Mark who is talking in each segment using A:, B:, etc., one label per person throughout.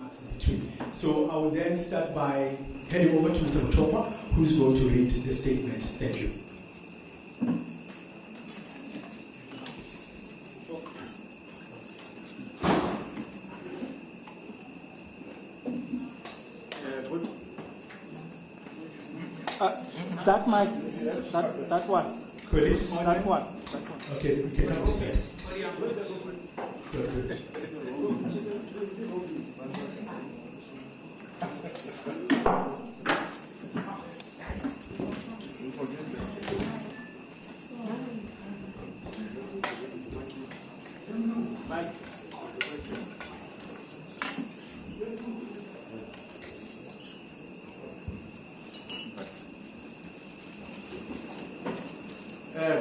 A: remarks in between. So I will then start by heading over to Mr. Muchokwa, who's going to read the statement. Thank you.
B: That mic, that one.
A: Chris?
B: That one.
A: Okay, we can have the set. Good.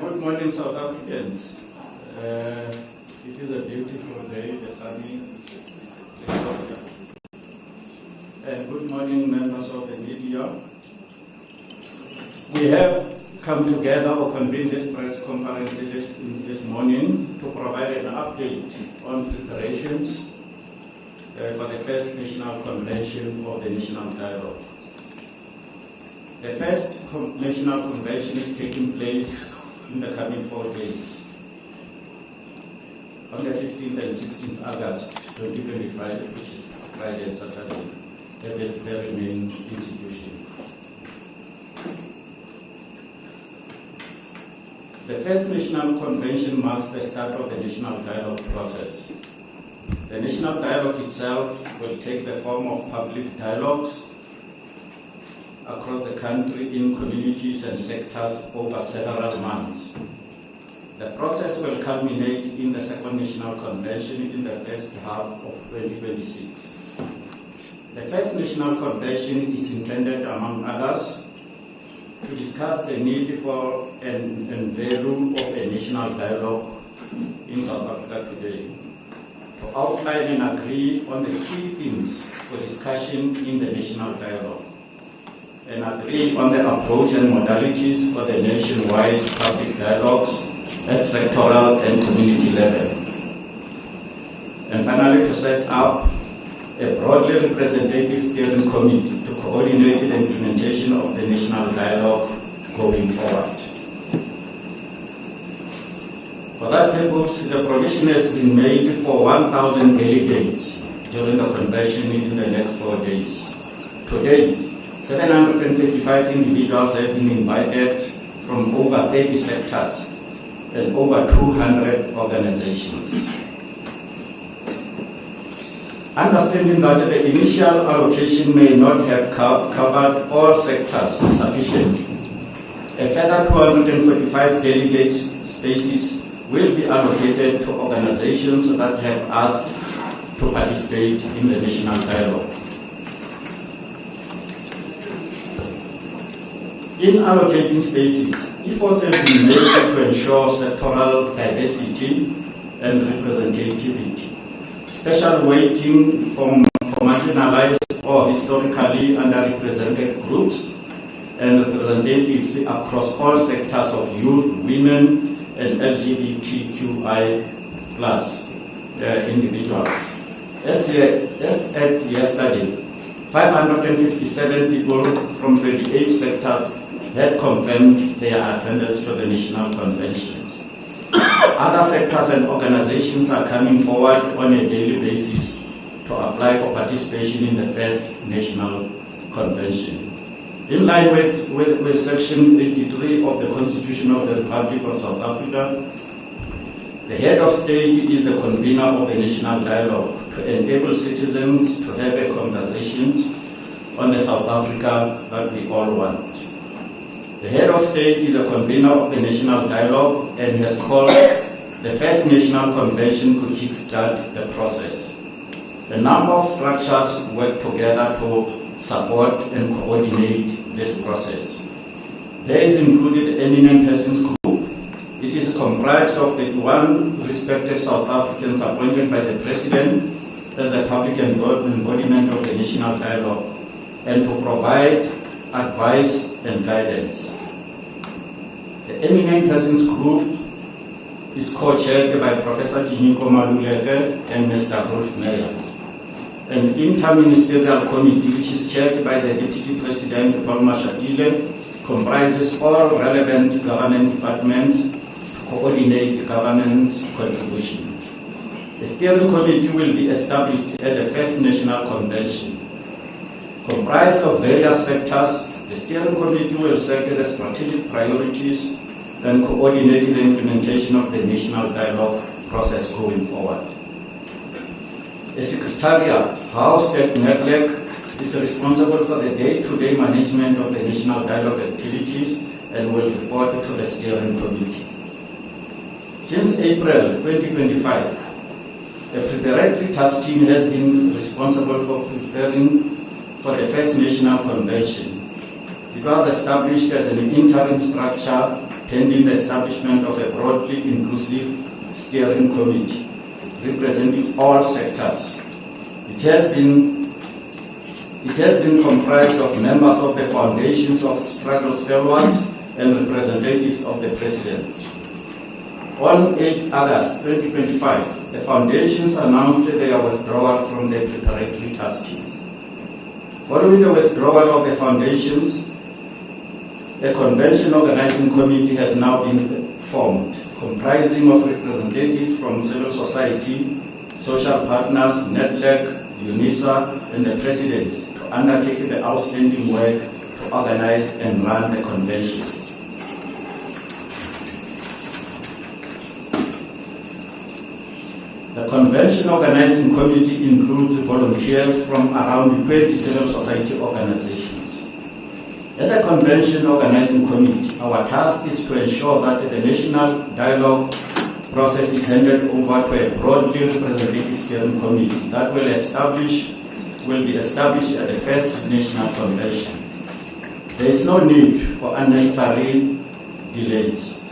C: Good morning, South Africans. It is a beautiful day, the sunny. Good morning, members of the media. We have come together or convened this press conference this morning to provide an update on preparations for the first National Convention of the National Dialogue. The first National Convention is taking place in the coming 4 days, on the 15th and 16th August 2025, which is Friday and Saturday, at this very main institution. The first National Convention marks the start of the National Dialogue process. The National Dialogue itself will take the form of public dialogues across the country in communities and sectors over several months. The process will culminate in the second National Convention in the first half of 2026. The first National Convention is intended, among others, to discuss the need for and value of a national dialogue in South Africa today, to outline and agree on the key themes for discussion in the national dialogue, and agree on the approach and modalities for the nationwide public dialogues at sectoral and community level. And finally, to set up a broadly representative steering committee to coordinate the implementation of the national dialogue going forward. For that purpose, the provision has been made for 1,000 delegates during the convention in the next 4 days. To date, 755 individuals have been invited from over 30 sectors and over 200 organizations. Understanding that the initial allocation may not have covered all sectors sufficiently, a further 245 delegate spaces will be allocated to organizations that have asked to participate in the national dialogue. In allocating spaces, efforts have been made to ensure sectoral diversity and representativity. Special weighting for marginalized or historically underrepresented groups and representatives across all sectors of youth, women, and LGBTQI+ individuals. As at yesterday, 557 people from 28 sectors had confirmed their attendance to the National Convention. Other sectors and organizations are coming forward on a daily basis to apply for participation in the first National Convention. In line with Section 83 of the Constitution of the Republic of South Africa, the head of state is the convener of the National Dialogue to enable citizens to have a conversation on the South Africa that we all want. The head of state is the convener of the National Dialogue and has called the first National Convention to kickstart the process. A number of structures work together to support and coordinate this process. There is included the Eminent Persons Group. It is comprised of 31 respected South Africans appointed by the President as the public embodiment of the National Dialogue and to provide advice and guidance. The Eminent Persons Group is co-chaired by Professor Jiniko Maluleke and Mr. Rolf Meyer. an interministerial committee which is chaired by the Deputy President, Paul Mashatile, comprises all relevant government departments to coordinate the government's contribution. A steering committee will be established at the first National Convention. Comprised of various sectors, the steering committee will set the strategic priorities and coordinate the implementation of the national dialogue process going forward. A secretariat housed at NEDLEC is responsible for the day-to-day management of the national dialogue activities and will report to the steering committee. Since April 2025, a preparatory task team has been responsible for preparing for the first national convention. It was established as an interim structure pending the establishment of a broadly inclusive steering committee representing all sectors. It has been comprised of members of the foundations of struggle stalwarts and representatives of the president. On 8 August 2025, the foundations announced their withdrawal from the preparatory task team. Following the withdrawal of the foundations, a convention organizing committee has now been formed, comprising of representatives from civil society, social partners, NEDLEC, UNISA, and the presidency to undertake the outstanding work to organize and run the convention. The convention organizing committee includes volunteers from around 20 civil society organizations. At the convention organizing committee, our task is to ensure that the national dialogue process is handed over to a broadly representative steering committee that will be established at the first national convention. There is no need for unnecessary delays.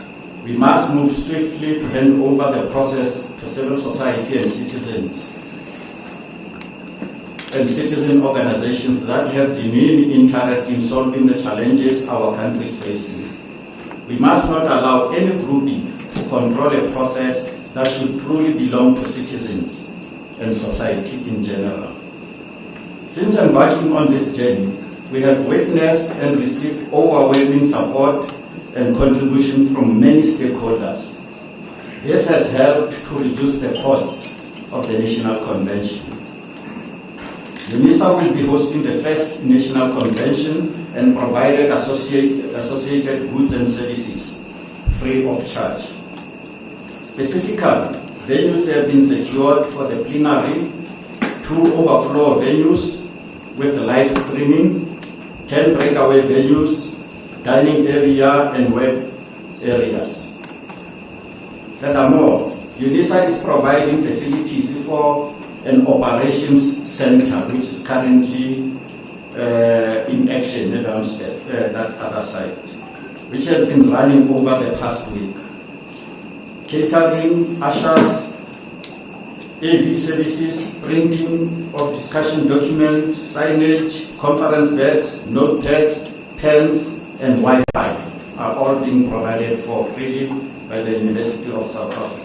C: We must move swiftly to hand over the process to civil society and citizens and citizen organizations that have genuine interest in solving the challenges our country is facing. We must not allow any grouping to control a process that should truly belong to citizens and society in general. Since embarking on this journey, we have witnessed and received overwhelming support and contributions from many stakeholders. This has helped to reduce the cost of the National Convention. UNISA will be hosting the first National Convention and provided associated goods and services free of charge. Specifically, venues have been secured for the plenary, 2 overflow venues with live streaming, 10 breakaway venues, dining area and web areas. Furthermore, UNISA is providing facilities for an operations center which is currently in action downstairs, that other side, which has been running over the past week. Catering, ushers, AV services, printing of discussion documents, signage, conference bags, notepads, pens, and Wi-Fi are all being provided for freely by the University of South Africa.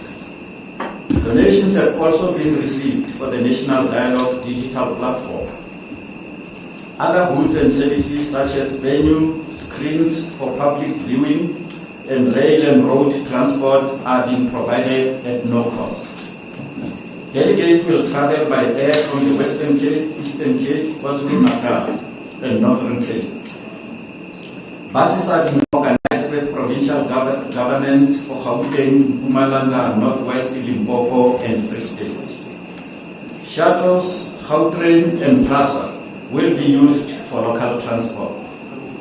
C: Donations have also been received for the National Dialogue digital platform. Other goods and services such as venue, screens for public viewing, and rail and road transport are being provided at no cost. Delegates will travel by air from the Western Cape, Eastern Cape, KwaZulu-Natal, and Northern Cape. Buses are being organized with provincial governments for Gauteng, Mpumalanga, Northwest Limpopo, and Free State. Shuttles, Gautrain, and Plaza will be used for local transport.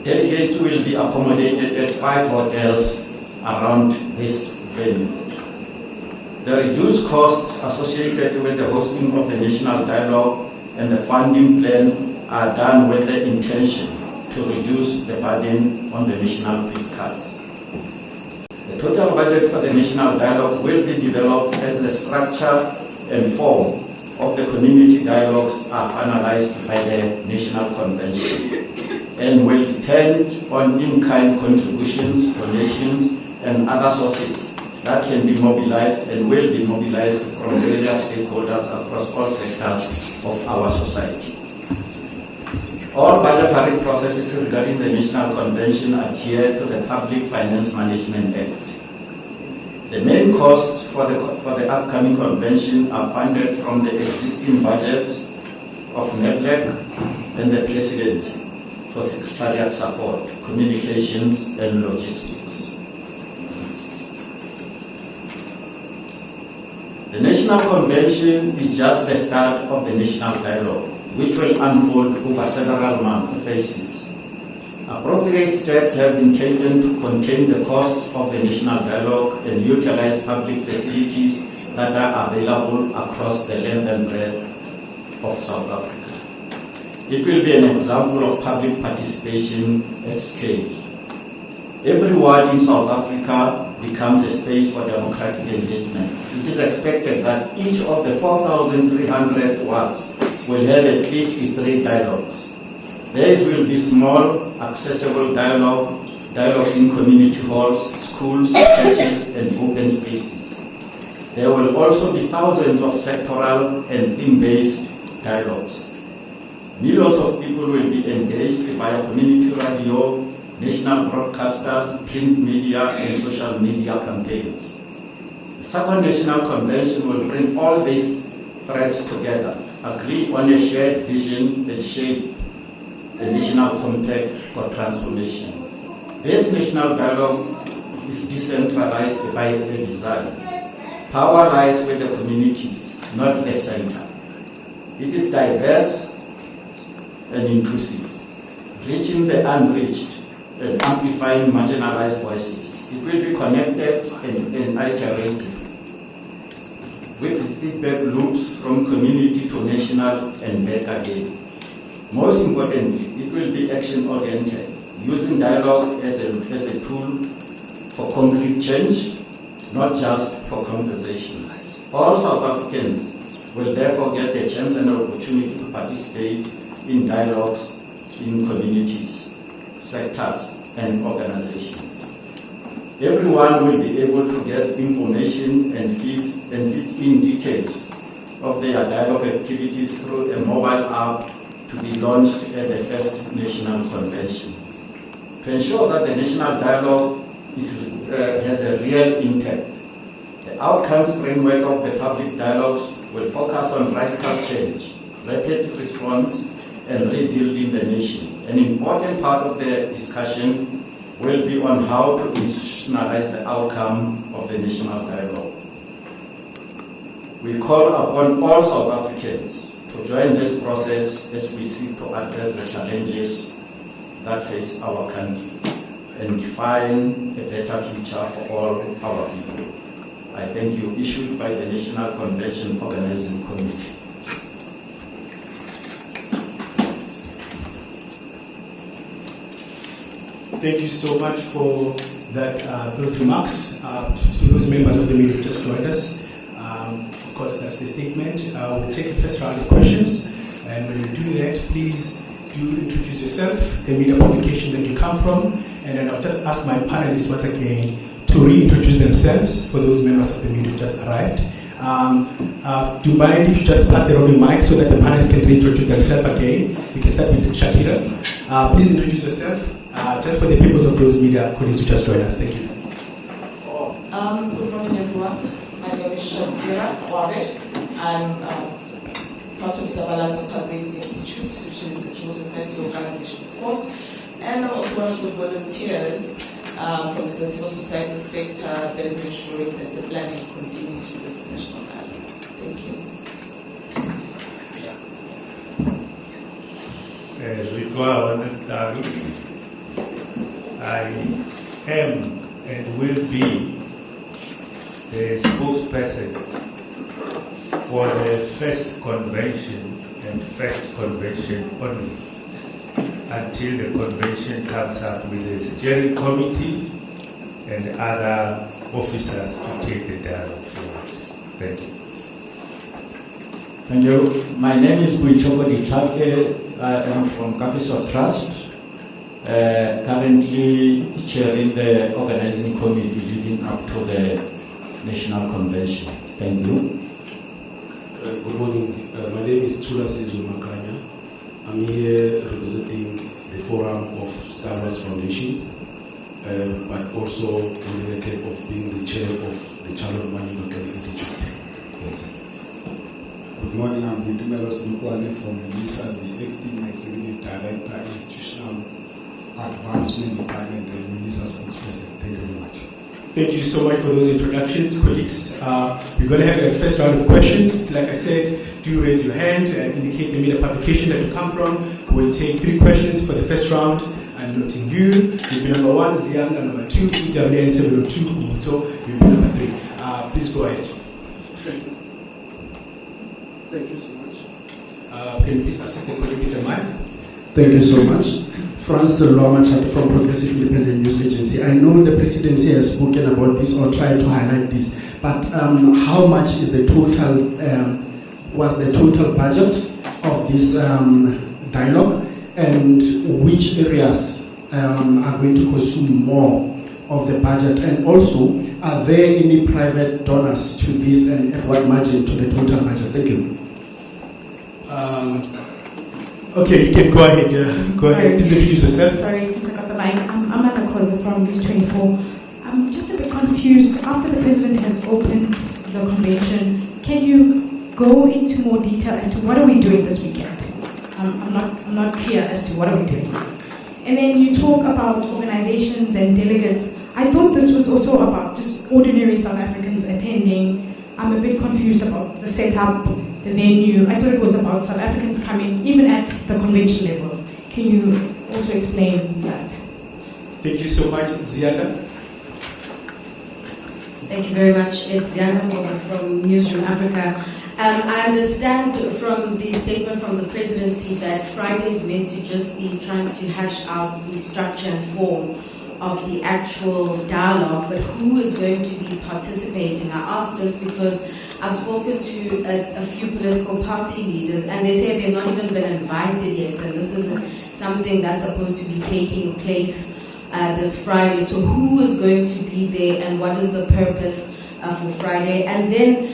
C: Delegates will be accommodated at 5 hotels around this venue. The reduced costs associated with the hosting of the National Dialogue and the funding plan are done with the intention to reduce the burden on the national fiscals. The total budget for the National Dialogue will be developed as the structure and form of the community dialogues are finalized by the National Convention and will depend on in-kind contributions, donations, and other sources that can be mobilized and will be mobilized from various stakeholders across all sectors of our society. All budgetary processes regarding the National Convention adhere to the Public Finance Management Act. The main costs for the upcoming convention are funded from the existing budgets of NEDLEC and the Presidency for Secretariat support, communications and logistics. The National Convention is just the start of the national dialogue, which will unfold over several phases. Appropriate steps have been taken to contain the cost of the national dialogue and utilize public facilities that are available across the length and breadth of South Africa. It will be an example of public participation at scale. Every ward in South Africa becomes a space for democratic engagement. It is expected that each of the 4,300 wards will have at least 3 dialogues. These will be small, accessible dialogues in community halls, schools, churches, and open spaces. There will also be thousands of sectoral and theme-based dialogues. Millions of people will be engaged via community radio, national broadcasters, print media, and social media campaigns. The second National Convention will bring all these threads together, agree on a shared vision and shape a national compact for transformation. This national dialogue is decentralized by a design. Power lies with the communities, not the center. It is diverse and inclusive, reaching the unreached and amplifying marginalized voices. It will be connected and iterative, with feedback loops from community to national and back again. Most importantly, it will be action-oriented, using dialogue as a tool for concrete change, not just for conversations. All South Africans will therefore get a chance and an opportunity to participate in dialogues in communities, sectors, and organizations. Everyone will be able to get information and feed in details of their dialogue activities through a mobile app to be launched at the first National Convention. To ensure that the national dialogue has a real impact, the outcomes framework of the public dialogues will focus on radical change, rapid response, and rebuilding the nation. An important part of the discussion will be on how to institutionalize the outcome of the national dialogue. We call upon all South Africans to join this process as we seek to address the challenges that face our country and define a better future for all our people. I thank you. Issued by the National Convention Organizing Committee.
A: Thank you so much for that, those remarks to those members of the media who just joined us. Of course, that's the statement. We'll take a first round of questions, and when you do that, please do introduce yourself, the media publication that you come from, and then I'll just ask my panelists once again to reintroduce themselves for those members of the media who just arrived. Do you mind if you just pass the roving mic so that the panelists can reintroduce themselves again? We can start with Shakira. Please introduce yourself, just for the purpose of those media colleagues who just joined us. Thank you.
D: Good morning, everyone. My name is Shakira Wabe. I'm part of Zabala's Kadres Institute, which is a civil society organization, of course. And I'm also one of the volunteers from the civil society sector that is ensuring that the planning continues with this national dialogue. Thank you.
E: I am and will be the spokesperson for the first convention and first convention only until the convention comes up with a steering committee and other officers to take the dialogue forward. Thank you.
C: Thank you. My name is Buichoko Ditake. I am from Capital Trust, currently chairing the organizing committee leading up to the National Convention. Thank you.
F: Good morning. My name is Chula Sizu Makanya. I'm here representing the Forum of Star Wars Foundations, but also in the cap of being the chair of the Charlotte Manufacturing Institute. Yes.
G: Good morning, I'm Bintumelos Nukwale from UNISA, the Acting Executive Director, Institutional Advancement Department, and UNISA spokesperson. Thank you very much.
A: Thank you so much for those introductions, colleagues. We're going to have a first round of questions. Like I said, do raise your hand, indicate the media publication that you come from. We'll take 3 questions for the first round. I'm noting you. You'll be number 1, Zianga, number 2, EWN 702, Kubuto. You'll be number 3. Please go ahead.
H: Thank you. Thank you so much.
A: Can you please assist the colleague with the mic?
H: Thank you so much. Francis Lomachat from Progressive Independent News Agency. I know the presidency has spoken about this or tried to highlight this, but how much is the total, was the total budget of this dialogue, and which areas are going to consume more of the budget? And also, are there any private donors to this, and at what margin to the total budget? Thank you.
A: Okay, you can go ahead. Go ahead. Please introduce yourself.
I: Sorry, since I got the mic. I'm Amanda Koza from News 24. I'm just a bit confused. After the president has opened the convention, can you go into more detail as to what are we doing this weekend? I'm not clear as to what are we doing. And then you talk about organizations and delegates. I thought this was also about just ordinary South Africans attending. I'm a bit confused about the setup, the venue. I thought it was about South Africans coming, even at the convention level. Can you also explain that?
A: Thank you so much, Zianda.
J: Thank you very much. It's Zianda from Newsroom Africa. I understand from the statement from the presidency that Friday is meant to just be trying to hash out the structure and form of the actual dialogue, but who is going to be participating? I ask this because I've spoken to a few political party leaders, and they say they've not even been invited yet, and this is something that's supposed to be taking place this Friday. So who is going to be there, and what is the purpose for Friday? And then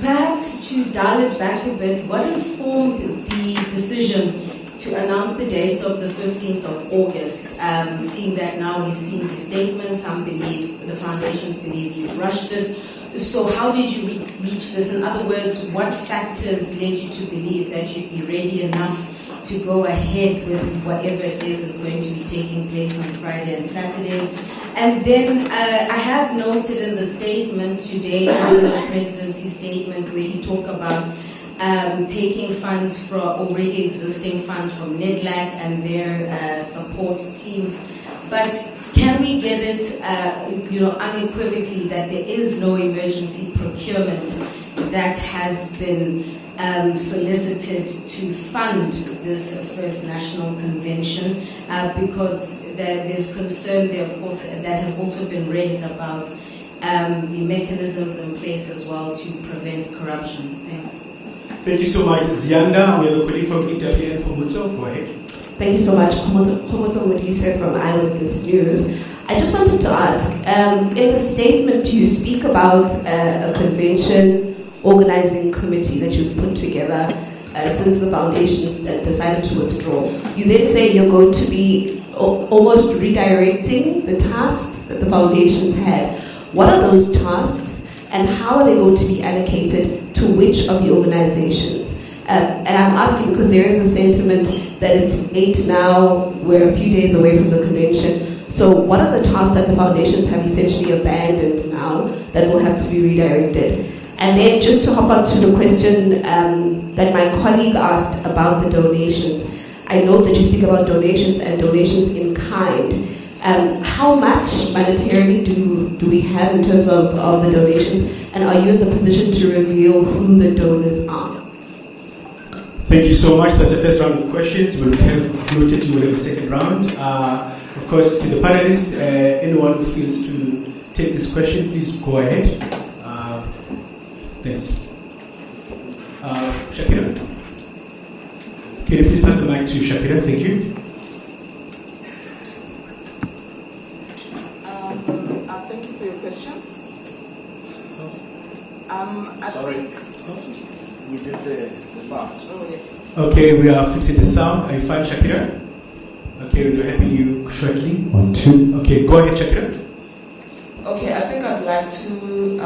J: perhaps to dial it back a bit, what informed the decision to announce the dates of the 15th of August, seeing that now we've seen the statements, some believe, the foundations believe you've rushed it. So how did you reach this? In other words, what factors led you to believe that you'd be ready enough to go ahead with whatever it is going to be taking place on Friday and Saturday? And then I have noted in the statement today, in the presidency statement, where you talk about taking funds from already existing funds from NEDLAC and their support team. But can we get it, unequivocally that there is no emergency procurement that has been solicited to fund this first national convention? Because there's concern there, of course, that has also been raised about the mechanisms in place as well to prevent corruption. Thanks.
A: Thank you so much, Zianda. We have a colleague from EWN, Komuto. Go ahead.
K: Thank you so much, Komoto Modise from Eyewitness News. I just wanted to ask, in the statement you speak about a convention organizing committee that you've put together since the foundations decided to withdraw. You then say you're going to be almost redirecting the tasks that the foundation had. What are those tasks, and how are they going to be allocated to which of the organizations? And I'm asking because there is a sentiment that it's late now, we're a few days away from the convention. So what are the tasks that the foundations have essentially abandoned now that will have to be redirected? And then just to hop on to the question that my colleague asked about the donations. I know that you speak about donations and donations in kind. How much monetarily do we have in terms of the donations? And are you in the position to reveal who the donors are?
A: Thank you so much. That's the first round of questions. We'll have noted you will have a second round. Of course, to the panelists, anyone who feels to take this question, please go ahead. Thanks. Shakira? Can you please pass the mic to Shakira? Thank you.
D: Thank you for your questions. I
A: Sorry.
D: think...
A: We did the sound.
D: Oh, yeah.
A: Okay, we are fixing the sound. Are you fine, Shakira? Okay, we're helping you shortly.
F: 1, 2.
A: Okay, go ahead, Shakira.
D: Okay, I think I'd like to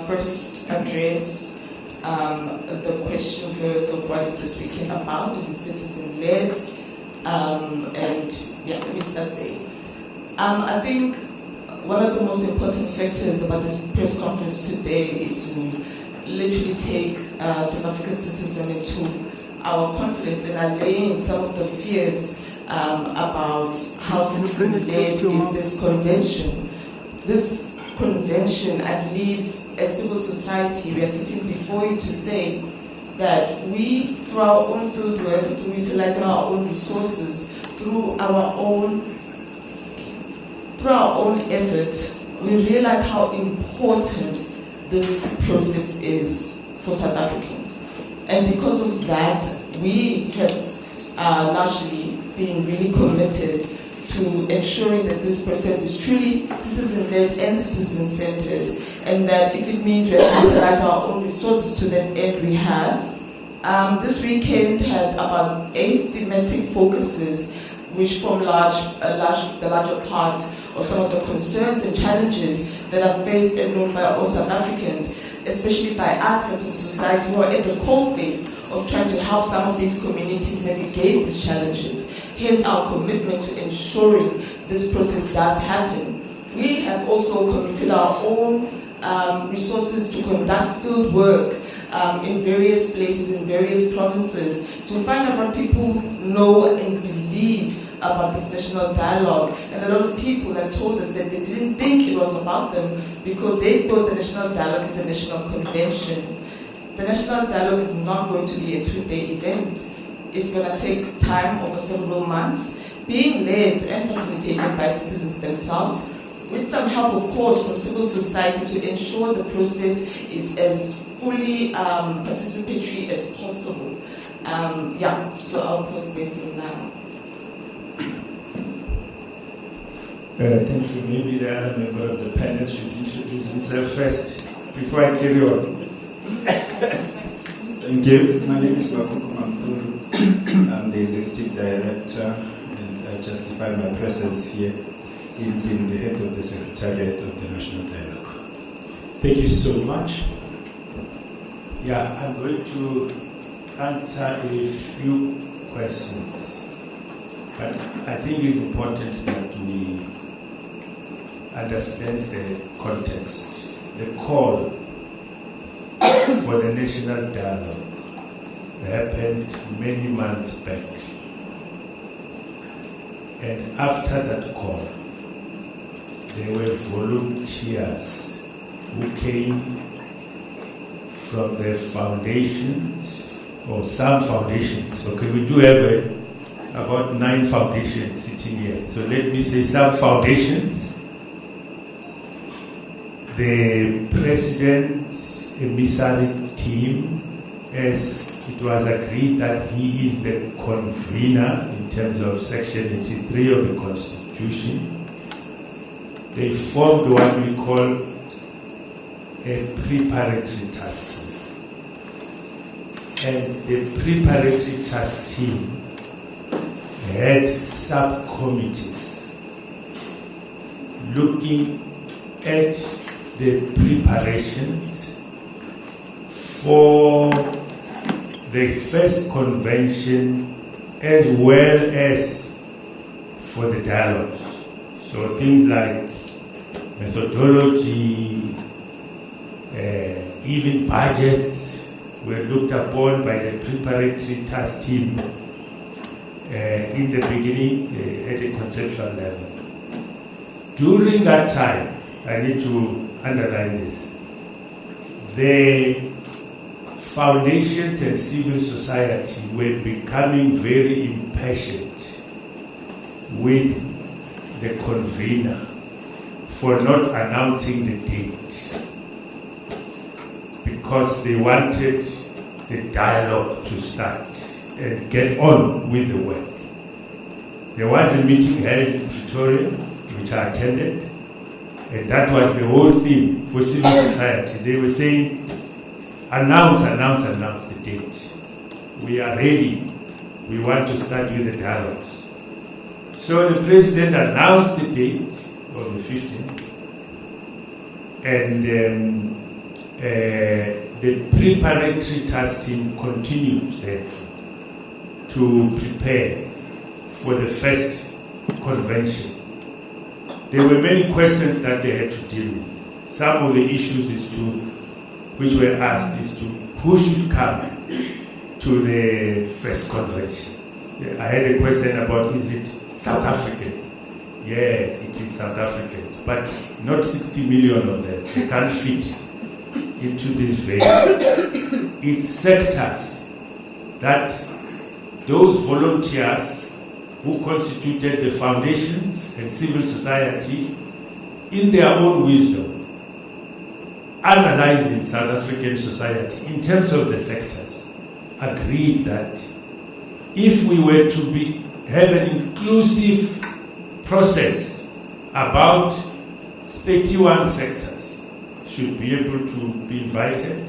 D: first address the question first of what is this weekend about. Is it citizen-led? And yeah, let me start there. I think one of the most important factors about this press conference today is to literally take South African citizens into our confidence and allaying some of the fears about how citizen-led is this convention. This convention, I believe, as civil society, we are sitting before you to say that we, through our own field work, through utilizing our own resources, through our own effort, we realize how important this process is for South Africans. And because of that, we have largely been really committed to ensuring that this process is truly citizen-led and citizen-centered, and that if it means we have to utilize our own resources to that end, we have. This weekend has about 8 thematic focuses which form the larger part of some of the concerns and challenges that are faced and known by all South Africans, especially by us as a society who are at the coalface of trying to help some of these communities navigate these challenges. Hence our commitment to ensuring this process does happen. We have also committed our own resources to conduct field work in various places, in various provinces, to find out what people know and believe about this national dialogue. And a lot of people have told us that they didn't think it was about them because they thought the national dialogue is the national convention. The national dialogue is not going to be a 2-day event. It's going to take time over several months, being led and facilitated by citizens themselves, with some help, of course, from civil society to ensure the process is as fully participatory as possible. So I'll pause there for now.
E: Thank you. Maybe the other member of the panel should introduce himself first before I carry on.
L: Thank you. My name is Makuku Mamturu. I'm the Executive Director, and I justify my presence here in being the head of the Secretariat of the National Dialogue.
A: Thank you so much.
E: Yeah, I'm going to answer a few questions, but I think it's important that we understand the context. The call for the national dialogue happened many months back. And after that call, there were volunteers who came from the foundations, or some foundations. Okay, we do have about 9 foundations sitting here. So let me say some foundations. The president's emissary team, as it was agreed that he is the convener in terms of Section 83 of the Constitution, they formed what we call a preparatory task team. And the preparatory task team had subcommittees looking at the preparations for the first convention as well as for the dialogues. So things like methodology, even budgets were looked upon by the preparatory task team in the beginning at a conceptual level. During that time, I need to underline this, the foundations and civil society were becoming very impatient with the convener for not announcing the date, because they wanted the dialogue to start and get on with the work. There was a meeting held in Pretoria, which I attended, and that was the whole theme for civil society. They were saying announce the date. We are ready. We want to start with the dialogues. So the president announced the date of the 15th, and the preparatory task team continued therefore to prepare for the first convention. There were many questions that they had to deal with. Some of the issues which were asked is to who should come to the first convention. I had a question about, is it South Africans? Yes, it is South Africans, but not 60 million of them. They can't fit into this venue. It's sectors that those volunteers who constituted the foundations and civil society, in their own wisdom, analyzing South African society in terms of the sectors, agreed that if we were to have an inclusive process, about 31 sectors should be able to be invited,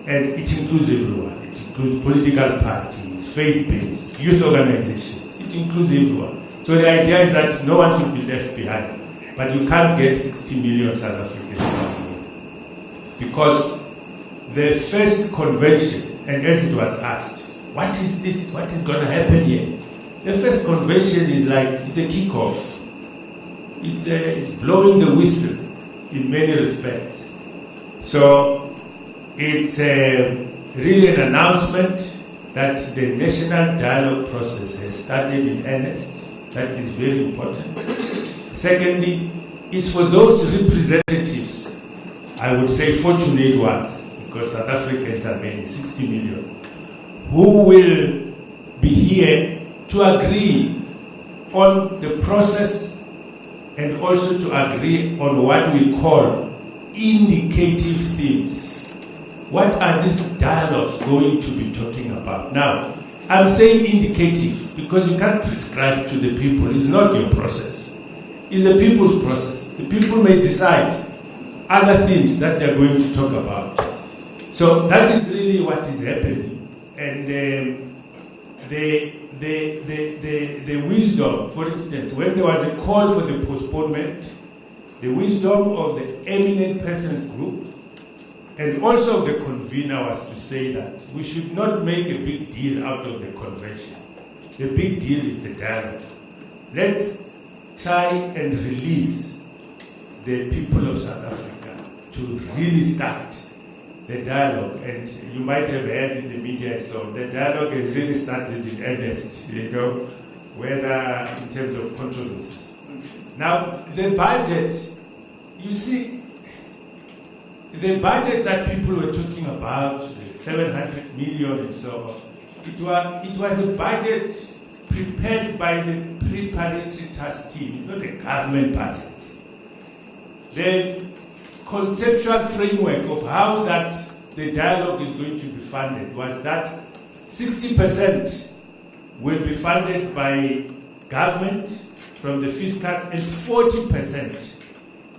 E: and it includes everyone. It includes political parties, faith-based, youth organizations. It includes everyone. So the idea is that no one should be left behind. But you can't get 60 million South Africans because the first convention, and as it was asked, what is this? What is going to happen here? The first convention is it's a kickoff. It's blowing the whistle in many respects. So it's really an announcement that the national dialogue process has started in earnest. That is very important. Secondly, it's for those representatives, I would say fortunate ones, because South Africans are many, 60 million, who will be here to agree on the process and also to agree on what we call indicative themes. What are these dialogues going to be talking about? Now, I'm saying indicative because you can't prescribe to the people. It's not your process. It's the people's process. The people may decide other things that they're going to talk about. So that is really what is happening. And the wisdom, for instance, when there was a call for the postponement, the wisdom of the eminent persons group and also of the convener was to say that we should not make a big deal out of the convention. The big deal is the dialogue. Let's try and release the people of South Africa to really start the dialogue. And you might have heard in the media, so the dialogue has really started in earnest, whether in terms of controversies. Now, the budget, you see, the budget that people were talking about, 700 million and so on, it was a budget prepared by the preparatory task team. It's not a government budget. The conceptual framework of how that the dialogue is going to be funded was that 60% will be funded by government from the fiscus and 40%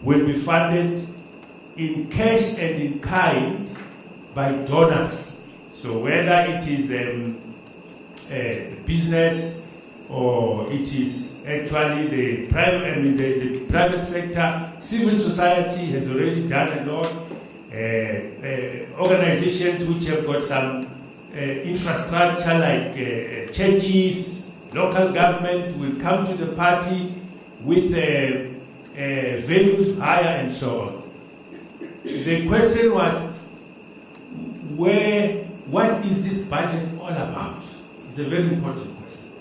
E: will be funded in cash and in kind by donors. So whether it is a business or it is actually the private sector, civil society has already done a lot. Organizations which have got some infrastructure like churches, local government will come to the party with values higher and so on. The question was, what is this budget all about? It's a very important question.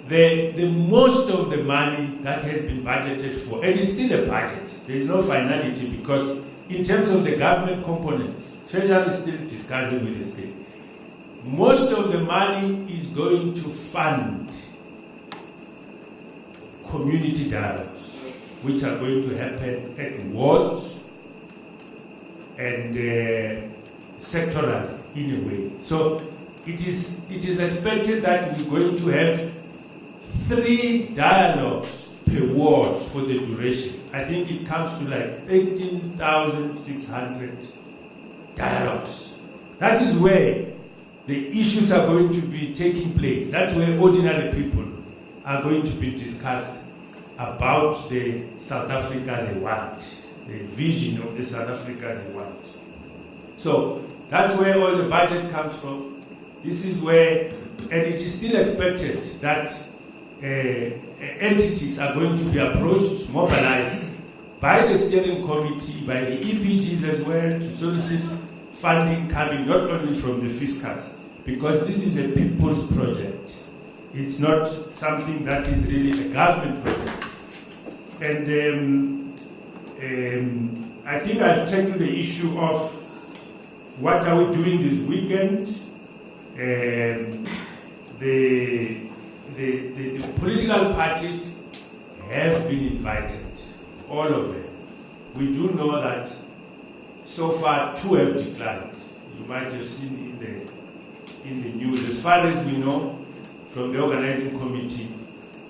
E: The most of the money that has been budgeted for, and it's still a budget, there is no finality because in terms of the government components, Treasury is still discussing with the state. Most of the money is going to fund community dialogues, which are going to happen at wards and sectoral in a way. So it is expected that we're going to have 3 dialogues per ward for the duration. I think it comes to like 18,600 dialogues. That is where the issues are going to be taking place. That's where ordinary people are going to be discussed about the South Africa they want, the vision of the South Africa they want. So that's where all the budget comes from. This is where, and it is still expected that entities are going to be approached, mobilized by the steering committee, by the EPGs as well, to solicit funding coming not only from the fiscus, because this is a people's project. It's not something that is really a government project. And I think I've tackled the issue of what are we doing this weekend. The political parties have been invited, all of them. We do know that so far 2 have declined. You might have seen in the news. As far as we know, from the organizing committee,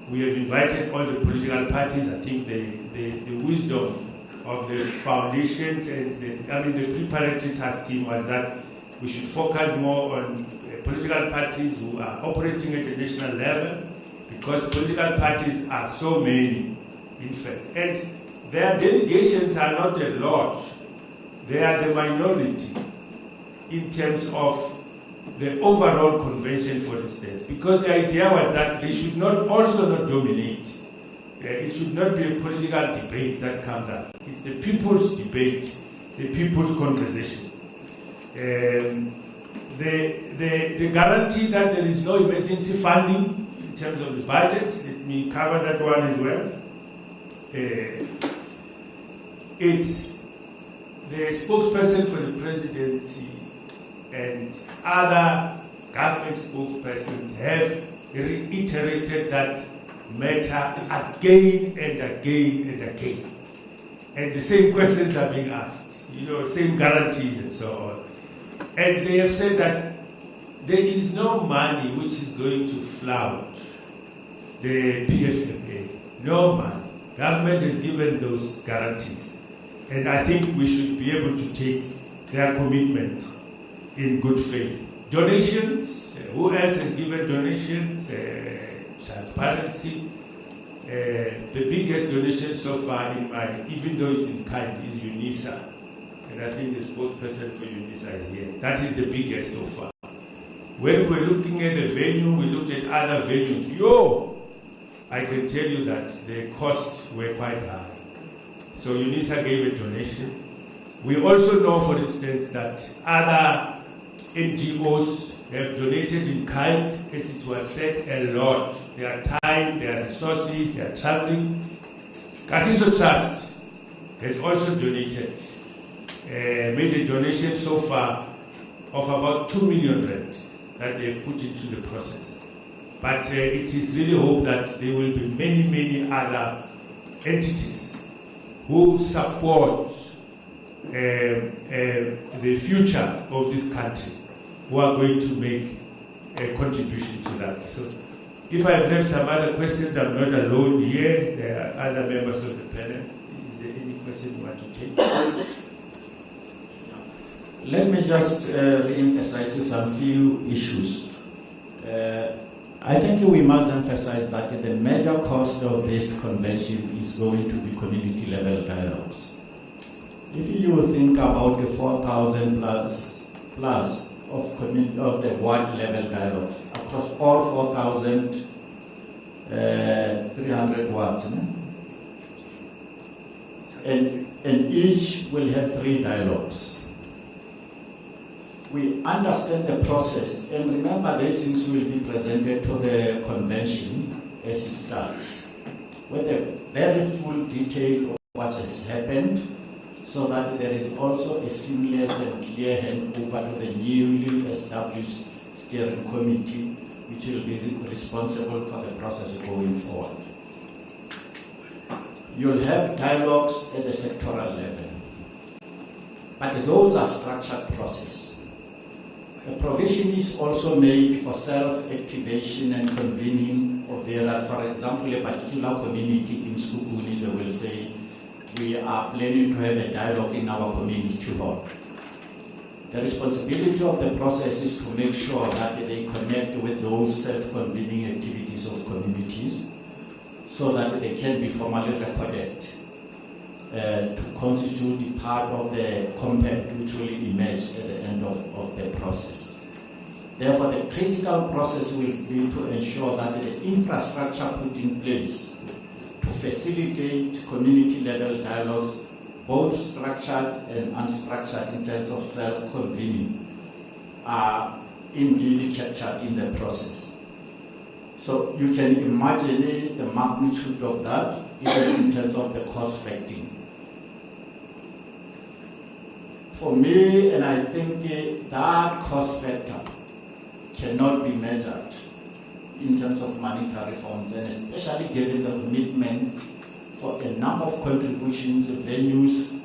E: we have invited all the political parties. I think the wisdom of the foundations and the preparatory task team was that we should focus more on political parties who are operating at a national level, because political parties are so many, in fact. And their delegations are not a lot. They are the minority in terms of the overall convention, for instance, because the idea was that they should not dominate. It should not be a political debate that comes up. It's the people's debate, the people's conversation. The guarantee that there is no emergency funding in terms of this budget, let me cover that one as well. It's the spokesperson for the presidency and other government spokespersons have reiterated that matter again and again and again. And the same questions are being asked, same guarantees and so on. And they have said that there is no money which is going to flout the PFMA. No money. Government has given those guarantees. And I think we should be able to take their commitment in good faith. Donations, who else has given donations? Transparency. The biggest donation so far even though it's in kind, is UNISA. And I think the spokesperson for UNISA is here. That is the biggest so far. When we're looking at the venue, we looked at other venues. I can tell you that the costs were quite high. So UNISA gave a donation. We also know, for instance, that other NGOs have donated in kind, as it was said, a lot. Their time, their resources, their traveling. Kagiso Trust has also donated, made a donation so far of about 2 million rand that they've put into the process. But it is really hope that there will be many, many other entities who support the future of this country, who are going to make a contribution to that. So if I have left some other questions, I'm not alone here. There are other members of the panel. Is there any question you want to take?
C: Let me just re-emphasize some few issues. I think we must emphasize that the major cost of this convention is going to be community level dialogues. If you think about the 4,000 plus of the ward level dialogues across all 4,300 wards, and each will have 3 dialogues. We understand the process, and remember these things will be presented to the convention as it starts, with a very full detail of what has happened, so that there is also a seamless and clear handover to the newly established steering committee, which will be responsible for the process going forward. You'll have dialogues at the sectoral level, but those are structured processes. The provision is also made for self-activation and convening of various, for example, a particular community in Sukuni, they will say, we are planning to have a dialogue in our community hall. The responsibility of the process is to make sure that they connect with those self-convening activities of communities so that they can be formally recorded to constitute part of the compact which will emerge at the end of the process. Therefore, the critical process will be to ensure that the infrastructure put in place to facilitate community-level dialogues, both structured and unstructured in terms of self-convening, are indeed captured in the process. So you can imagine the magnitude of that, even in terms of the cost factoring. For me, and I think that cost factor cannot be measured in terms of monetary funds, and especially given the commitment for a number of contributions, venues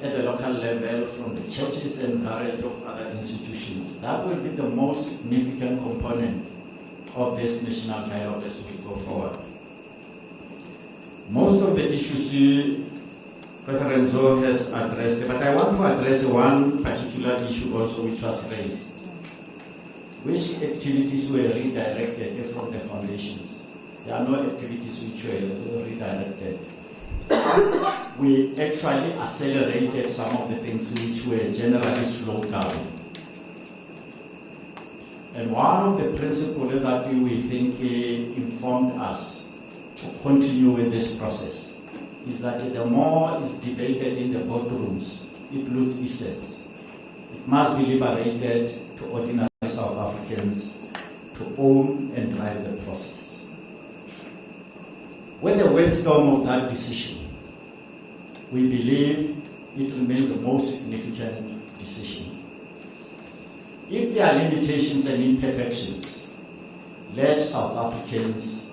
C: at the local level from the churches and variety of other institutions. That will be the most significant component of this national dialogue as we go forward. Most of the issues President Zoe has addressed, but I want to address one particular issue also which was raised. Which activities were redirected from the foundations? There are no activities which were redirected. We actually accelerated some of the things which were generally slowed down. And one of the principles that we think informed us to continue with this process is that the more is debated in the boardrooms, it loses essence. It must be liberated to ordinary South Africans to own and drive the process. With the wisdom of that decision, we believe it remains the most significant decision. If there are limitations and imperfections, let South Africans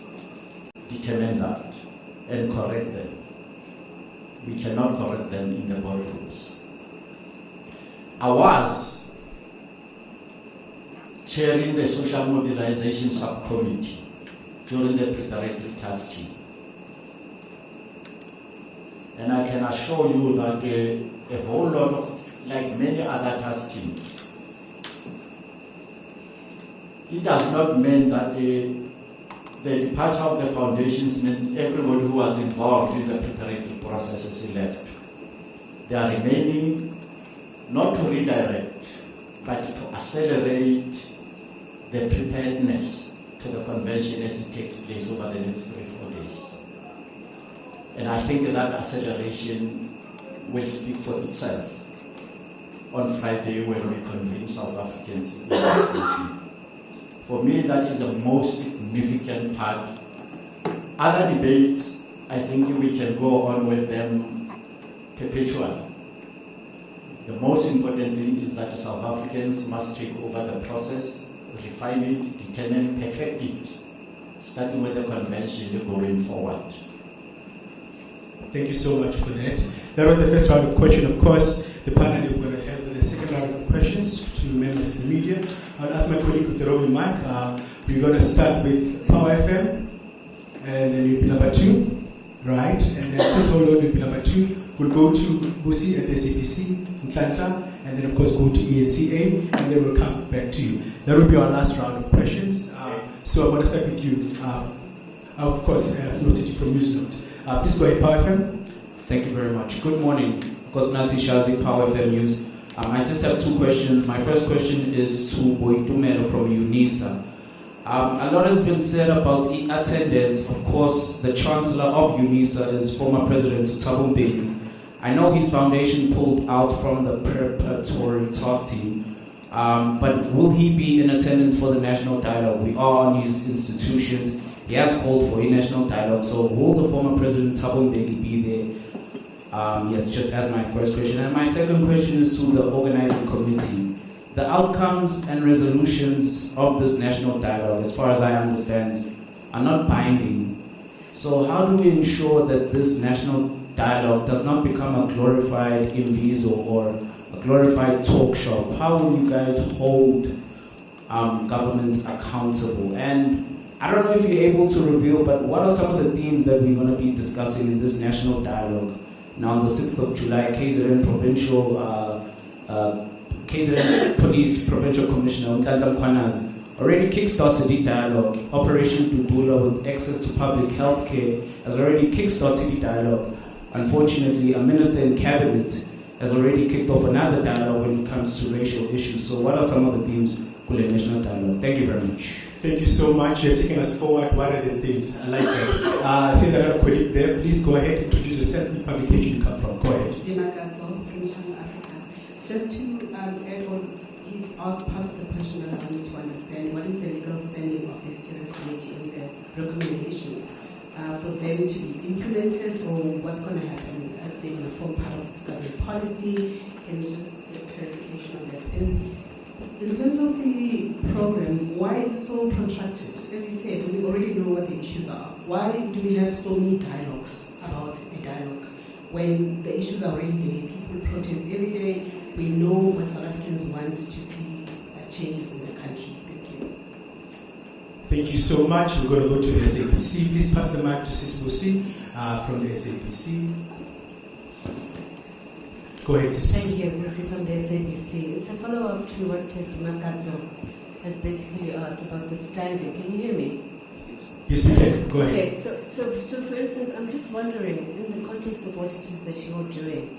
C: determine that and correct them. We cannot correct them in the boardrooms. I was chairing the Social Mobilization Subcommittee during the preparatory task team. And I can assure you that a whole lot of, like many other task teams, it does not mean that the departure of the foundations meant everybody who was involved in the preparatory processes left. They are remaining not to redirect, but to accelerate the preparedness to the convention as it takes place over the next 3-4 days. And I think that acceleration will speak for itself on Friday when we convene South Africans in this meeting. For me, that is the most significant part. Other debates, I think we can go on with them perpetually. The most important thing is that South Africans must take over the process, refine it, determine, perfect it, starting with the convention going forward.
A: Thank you so much for that. That was the first round of questions. Of course, the panel is going to have the second round of questions to members of the media. I'll ask my colleague with the roving mic. We're going to start with Power FM, and then you'll be number 2, right? And then Chris Hollow will be number 2. We'll go to Busi at the SABC in Tlanta, and then of course go to ENCA, and then we'll come back to you. That will be our last round of questions. So I'm going to start with you. Of course, I have noted you from Newsnote. Please go ahead, Power FM.
M: Thank you very much. Good morning. Of course, Nancy Shazi, Power FM News. I just have 2 questions. My first question is to Boitumelo from UNISA. A lot has been said about the attendance. Of course, the Chancellor of UNISA is former President Thabo Mbeki. I know his foundation pulled out from the preparatory task team, but will he be in attendance for the national dialogue? We are on his institutions. He has called for a national dialogue, so will the former President Thabo Mbeki be there? Yes, just as my first question. And my second question is to the organizing committee. The outcomes and resolutions of this national dialogue, as far as I understand, are not binding. So how do we ensure that this national dialogue does not become a glorified imbizo or a glorified talk shop? How will you guys hold governments accountable? And I don't know if you're able to reveal, but what are some of the themes that we're going to be discussing in this national dialogue? Now, on the 6th of July, KZN Provincial KZN Police Provincial Commissioner Ntantla Mkhwanazi already kickstarted the dialogue. Operation Dudula with access to public health care has already kickstarted the dialogue. Unfortunately, a minister in cabinet has already kicked off another dialogue when it comes to racial issues. So what are some of the themes for the national dialogue? Thank you very much.
A: Thank you so much. You're taking us forward. What are the themes? I like that. Here's another colleague there. Please go ahead, introduce yourself, the publication you come from. Go ahead.
N: Just to add on, he's asked part of the question that I wanted to understand, what is the legal standing of this steering committee and the recommendations for them to be implemented, or what's going to happen? Are they going to form part of the government policy? Can you just get clarification on that? And in terms of the program, why is it so protracted? As he said, we already know what the issues are. Why do we have so many dialogues about a dialogue when the issues are already there? People protest every day. We know what South Africans want to see changes in the country. Thank you.
A: Thank you so much. We're going to go to the SABC. Please pass the mic to SABC from the SABC. Go ahead, SABC.
O: Thank you, Lucy from the SABC. It's a follow-up to what Dimakato has basically asked about the standing. Can you hear me?
A: Yes, you can. Go ahead.
O: Okay, so for instance, I'm just wondering, in the context of what it is that you're doing,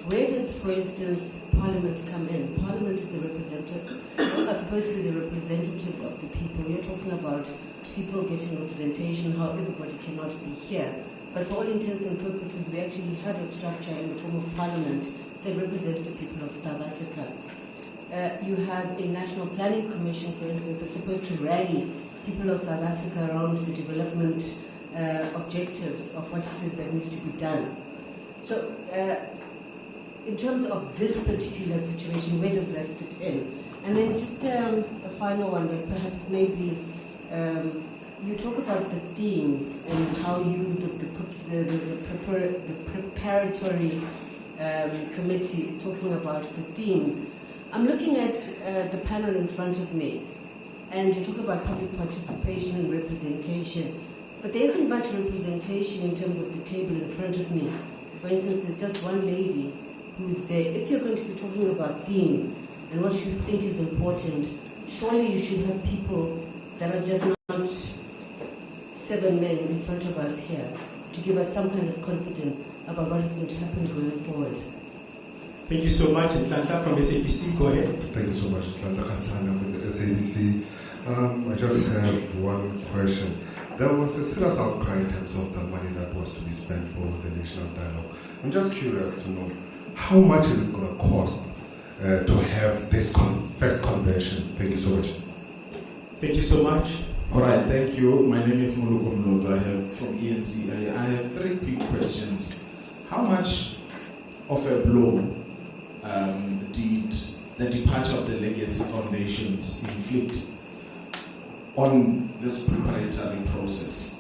O: where does, for instance, Parliament come in? Parliament is the representative, are supposed to be the representatives of the people. We're talking about people getting representation, how everybody cannot be here. But for all intents and purposes, we actually have a structure in the form of Parliament that represents the people of South Africa. You have a National Planning Commission, for instance, that's supposed to rally people of South Africa around the development objectives of what it is that needs to be done. So, in terms of this particular situation, where does that fit in? And then just a final one that perhaps maybe you talk about the themes and how you, the preparatory committee is talking about the themes. I'm looking at the panel in front of me, and you talk about public participation and representation, but there isn't much representation in terms of the table in front of me. For instance, there's just one lady who's there. If you're going to be talking about themes and what you think is important, surely you should have people that are just not 7 men in front of us here to give us some kind of confidence about what is going to happen going forward.
A: Thank you so much, Ntantla from SABC. Go ahead.
P: Thank you so much, Ntantla Khatlana with the SABC. I just have one question. There was a serious outcry in terms of the money that was to be spent for the national dialogue. I'm just curious to know, how much is it going to cost to have this first convention? Thank you so much.
A: Thank you so much.
Q: All right, thank you. My name is Muluko Mlodo. I have from ENC. I have 3 quick questions. How much of a blow did the departure of the legacy foundations inflict on this preparatory process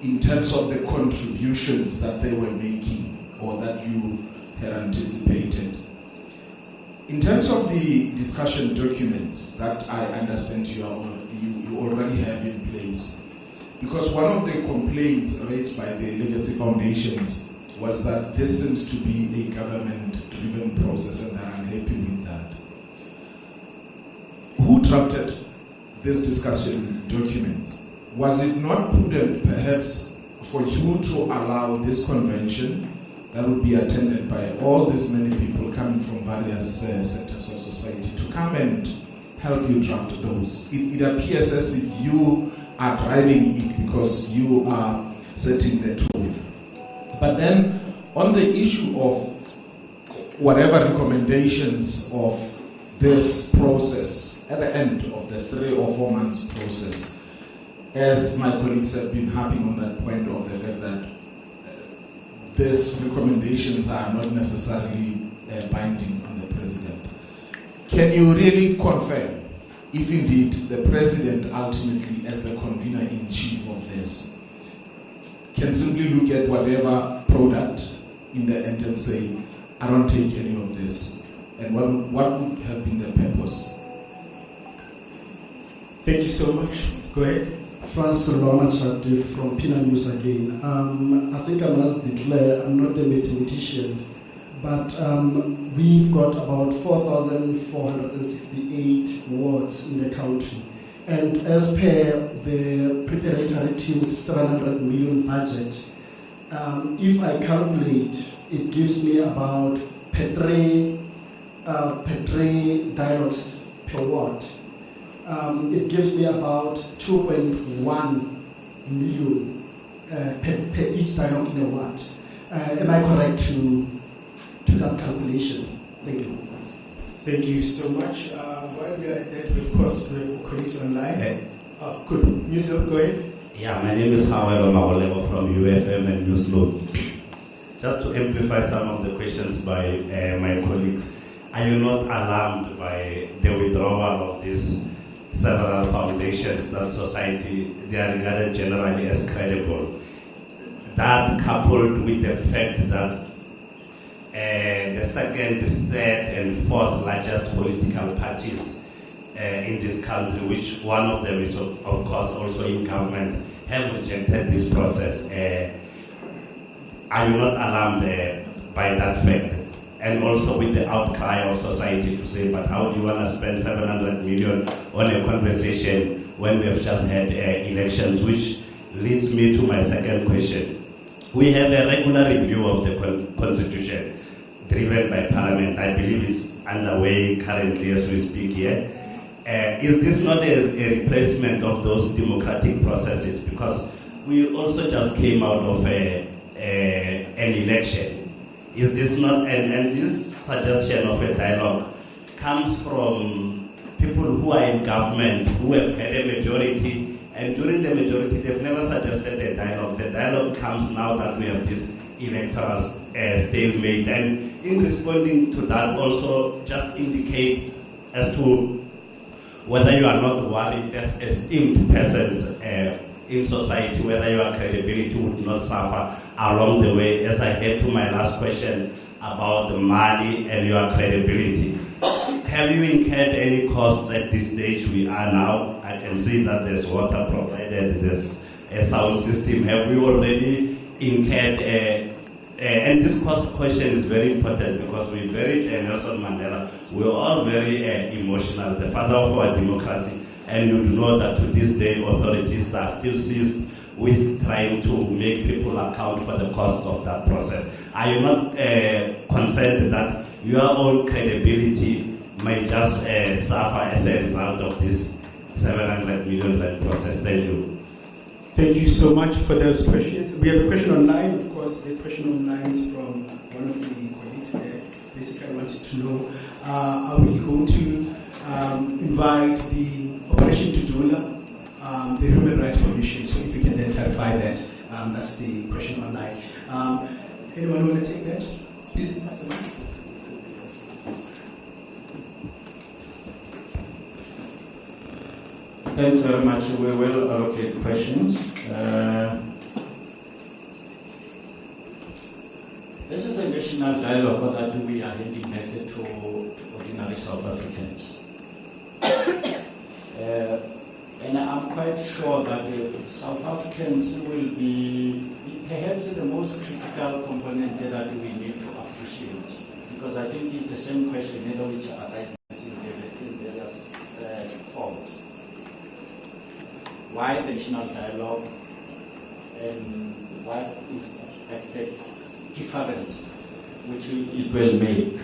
Q: in terms of the contributions that they were making or that you had anticipated? In terms of the discussion documents that I understand you already have in place, because one of the complaints raised by the legacy foundations was that this seems to be a government-driven process and they're unhappy with that. Who drafted these discussion documents? Was it not prudent, perhaps, for you to allow this convention that would be attended by all these many people coming from various sectors of society to come and help you draft those? It appears as if you are driving it because you are setting the tone. But then, on the issue of whatever recommendations of this process at the end of the 3 or 4 months process, as my colleagues have been harping on that point of the fact that these recommendations are not necessarily binding on the president. Can you really confirm if indeed the president ultimately, as the convener-in-chief of this, can simply look at whatever product in the end and say, I don't take any of this? And what would have been the purpose?
A: Thank you so much. Go ahead.
H: Francis Lwamachati from Pina News again. I think I must declare I'm not a mathematician, but we've got about 4,468 wards in the country. And as per the preparatory team's 700 million budget, if I calculate, it gives me about per three dialogues per ward. It gives me about 2.1 million per each dialogue in a ward. Am I correct to that calculation? Thank you.
A: Thank you so much. While we are at that, of course, we have colleagues online. Good. Yusuf, go ahead.
R: Yeah, my name is Howard Omawolebo from UFM and Newsload. Just to amplify some of the questions by my colleagues, are you not alarmed by the withdrawal of these several foundations that society, they are regarded generally as credible? That coupled with the fact that the second, third, and fourth largest political parties in this country, which one of them is of course also in government, have rejected this process. Are you not alarmed by that fact? And also with the outcry of society to say, but how do you want to spend 700 million on a conversation when we have just had elections, which leads me to my second question. We have a regular review of the constitution driven by Parliament. I believe it's underway currently as we speak here. Is this not a replacement of those democratic processes? Because we also just came out of an election. Is this not, and this suggestion of a dialogue comes from people who are in government, who have had a majority, and during the majority they've never suggested a dialogue. The dialogue comes now that we have this electoral stalemate. And in responding to that, also just indicate as to whether you are not worried as esteemed persons in society, whether your credibility would not suffer along the way, as I head to my last question about the money and your credibility. Have you incurred any costs at this stage we are now? I can see that there's water provided, there's a sound system. Have we already incurred and this cost question is very important because we buried Nelson Mandela. We're all very emotional, the father of our democracy. And you know that to this day, authorities are still seized with trying to make people account for the cost of that process. Are you not concerned that your own credibility may just suffer as a result of this 700 million rand process? Thank you.
A: Thank you so much for those questions. We have a question online. Of course, the question online is from one of the colleagues there. Basically, I wanted to know, are we going to invite the Operation Tudula, the Human Rights Commission? So if you can then clarify that, that's the question online. Anyone want to take that? Please, pass the mic.
C: Thanks very much. We will allocate questions. This is a national dialogue that we are handing back to ordinary South Africans. And I'm quite sure that South Africans will be perhaps the most critical component that we need to appreciate. Because I think it's the same question which arises in various forms. Why the national dialogue and what is the difference which it will make?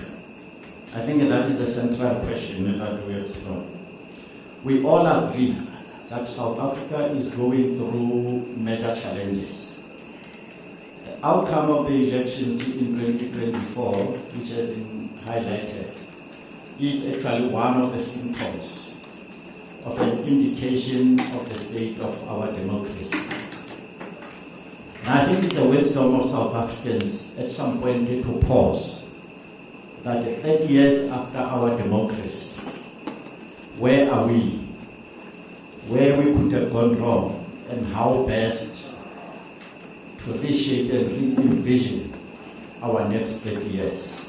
C: I think that is the central question that we explore. We all agree that South Africa is going through major challenges. The outcome of the elections in 2024, which has been highlighted, is actually one of the symptoms of an indication of the state of our democracy. And I think it's the wisdom of South Africans at some point to pause that 30 years after our democracy, where are we? Where we could have gone wrong, and how best to reshape and re-envision our next 30 years.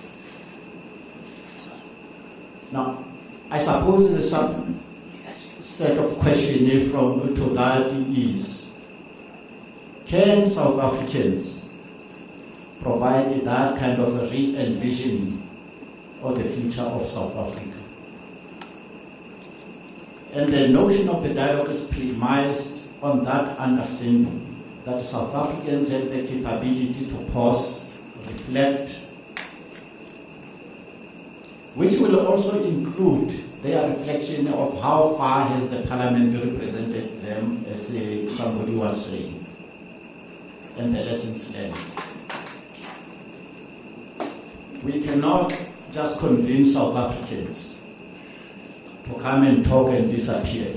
C: Now, I suppose there's some set of questions to that is, can South Africans provide that kind of a re-envisioning of the future of South Africa. And the notion of the dialogue is premised on that understanding that South Africans have the capability to pause, reflect, which will also include their reflection of how far has the parliament represented them, as somebody was saying, and the lessons learned. We cannot just convince South Africans to come and talk and disappear.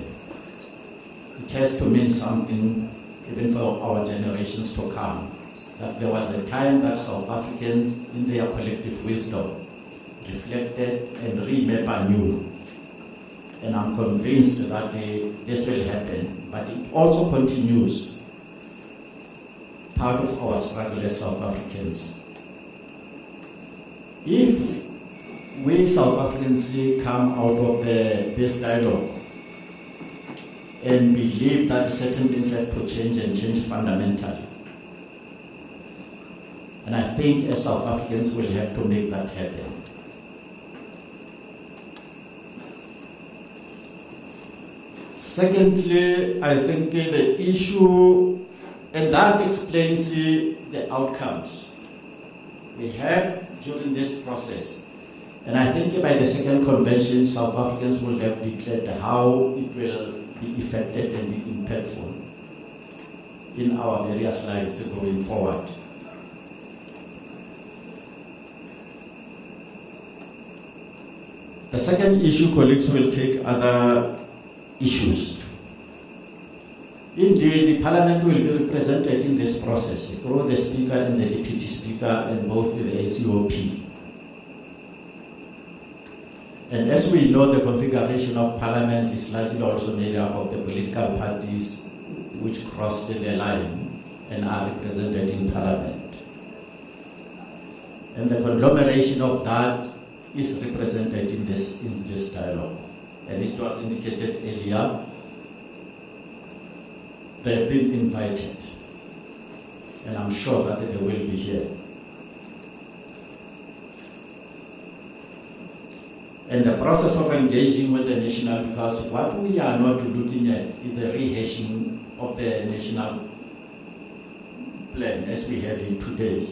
C: It has to mean something even for our generations to come. That there was a time that South Africans, in their collective wisdom, reflected and remember anew. And I'm convinced that this will happen. But it also continues part of our struggle as South Africans. If we South Africans come out of this dialogue and believe that certain things have to change and change fundamentally, and I think as South Africans we'll have to make that happen. Secondly, I think the issue, and that explains the outcomes we have during this process. And I think by the second convention, South Africans will have declared how it will be effective and be impactful in our various lives going forward. The second issue, colleagues will take other issues. Indeed, the Parliament will be represented in this process through the Speaker and the Deputy Speaker and both the ACOP. And as we know, the configuration of Parliament is largely also made up of the political parties which crossed the line and are represented in Parliament. And the conglomeration of that is represented in this dialogue. And it was indicated earlier, they have been invited. And I'm sure that they will be here. And the process of engaging with the national, because what we are not looking at is the rehashing of the national plan as we have it today.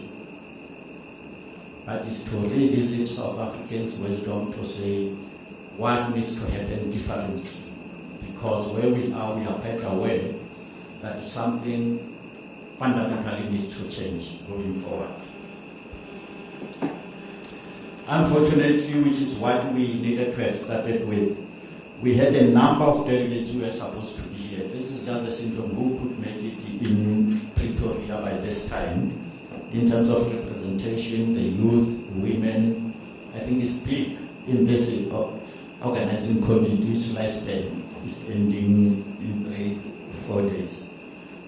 C: But it's to revisit South Africans' wisdom to say what needs to happen differently. Because where we are quite aware that something fundamentally needs to change going forward. Unfortunately, which is what we needed to have started with, we had a number of delegates who were supposed to be here. This is just the syndrome who could make it in Pretoria by this time. In terms of representation, the youth, women, I think it's big in this organizing committee, which lifespan is ending in 3-4 days.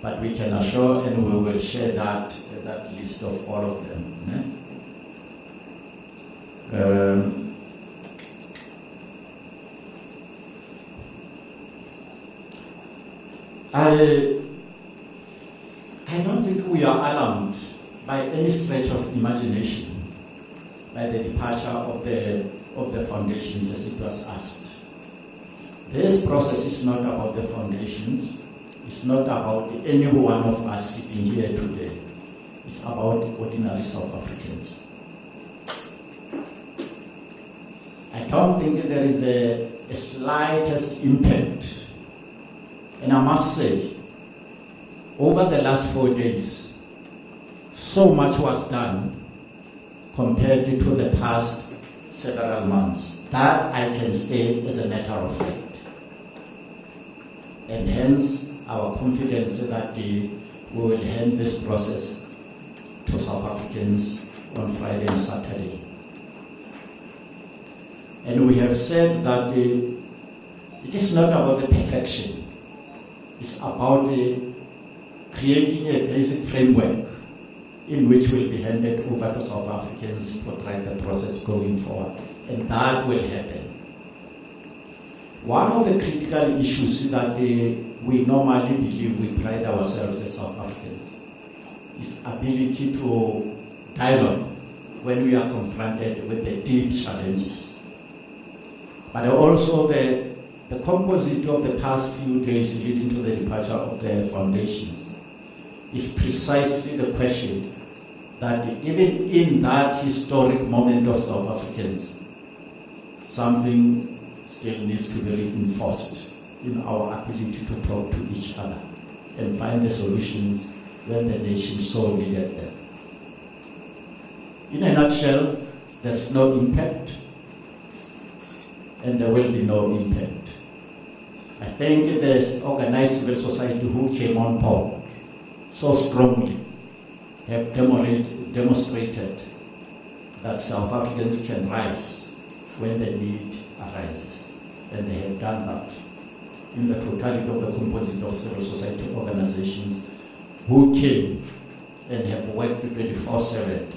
C: But we can assure and we will share that list of all of them. I don't think we are alarmed by any stretch of imagination by the departure of the foundations as it was asked. This process is not about the foundations. It's not about any one of us sitting here today. It's about ordinary South Africans. I don't think there is a slightest impact. And I must say, over the last 4 days, so much was done compared to the past several months. That I can state as a matter of fact. And hence, our confidence that we will hand this process to South Africans on Friday and Saturday. And we have said that it is not about the perfection. It's about creating a basic framework in which will be handed over to South Africans to drive the process going forward. And that will happen. One of the critical issues that we normally believe we pride ourselves as South Africans is ability to dialogue when we are confronted with the deep challenges. But also the composite of the past few days leading to the departure of the foundations is precisely the question that even in that historic moment of South Africans, something still needs to be reinforced in our ability to talk to each other and find the solutions when the nation so needed them. In a nutshell, there's no impact, and there will be no impact. I think the organized civil society who came on board so strongly have demonstrated that South Africans can rise when the need arises, and they have done that in the totality of the composite of civil society organizations who came and have worked 24/7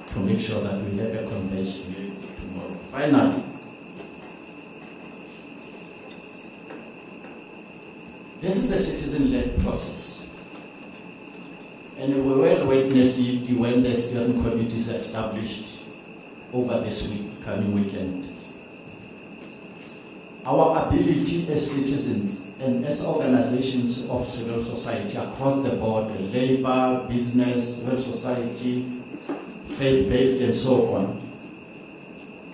C: to make sure that we have a convention tomorrow. Finally, this is a citizen-led process, and we will witness it when the steering committee is established over this coming weekend. Our ability as citizens and as organizations of civil society across the board, labor, business, civil society, faith-based and so on,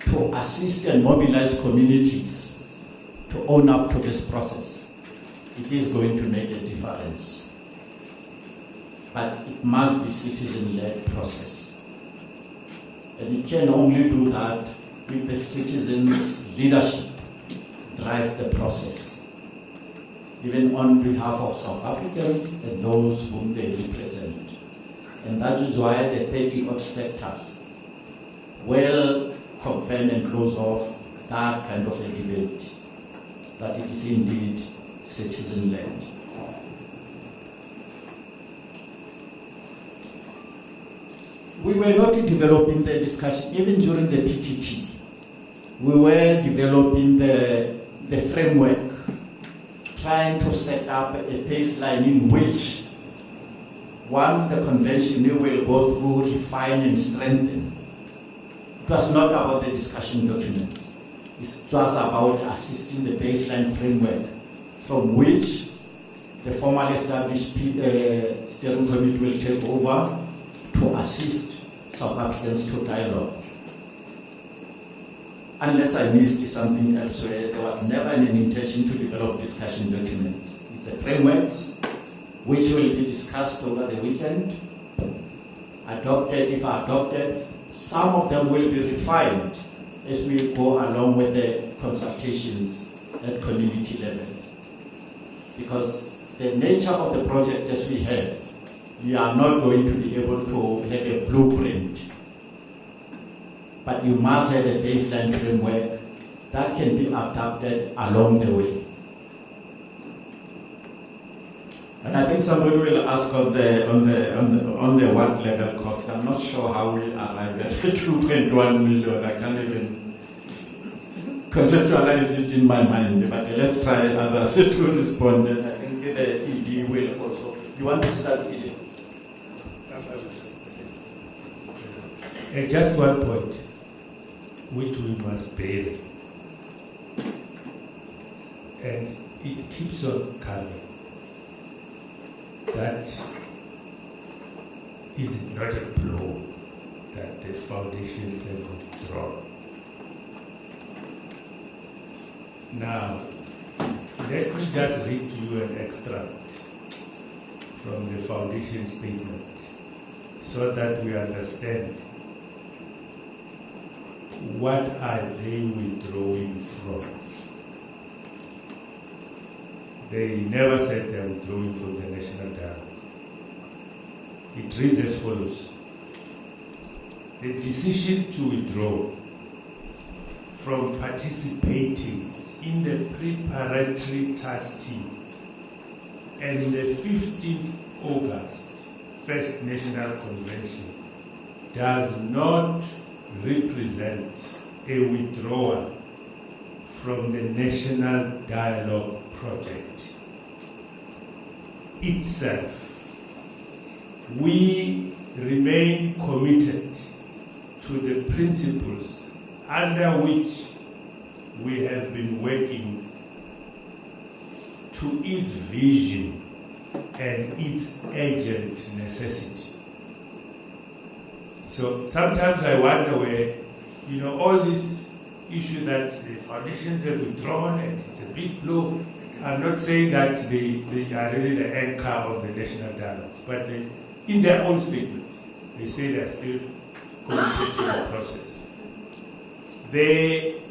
C: to assist and mobilize communities to own up to this process, it is going to make a difference. But it must be citizen-led process. And it can only do that if the citizens' leadership drives the process, even on behalf of South Africans and those whom they represent. And that is why the 30-odd sectors will confirm and close off that kind of a debate, that it is indeed citizen-led. We were not developing the discussion, even during the PTT. We were developing the framework, trying to set up a baseline in which, one, the convention will go through, refine and strengthen. It was not about the discussion document. It was about assisting the baseline framework from which the formally established steering committee will take over to assist South Africans to dialogue. Unless I missed something elsewhere, there was never an intention to develop discussion documents. It's a framework which will be discussed over the weekend, adopted if adopted. Some of them will be refined as we go along with the consultations at community level. Because the nature of the project as we have, you are not going to be able to have a blueprint, but you must have a baseline framework that can be adapted along the way. And I think somebody will ask on the what level cost. I'm not sure how we arrived at 2.1 million. I can't even conceptualize it in my mind. But let's try others to respond. And I think the ED will also. You want to start, ED?
E: Just one point, which we must bear, and it keeps on coming. That is not a blow that the foundations have withdrawn. Now, let me just read to you an extract from the foundation statement so that we understand what are they withdrawing from. They never said they are withdrawing from the national dialogue. It reads as follows. The decision to withdraw from participating in the preparatory task team and the 15th August First National Convention does not represent a withdrawal from the National Dialogue Project itself. We remain committed to the principles under which we have been working to its vision and its urgent necessity. So sometimes I wonder where, all these issues that the foundations have withdrawn and it's a big blow. I'm not saying that they are really the anchor of the national dialogue, but in their own statement, they say they're still committed to the process. It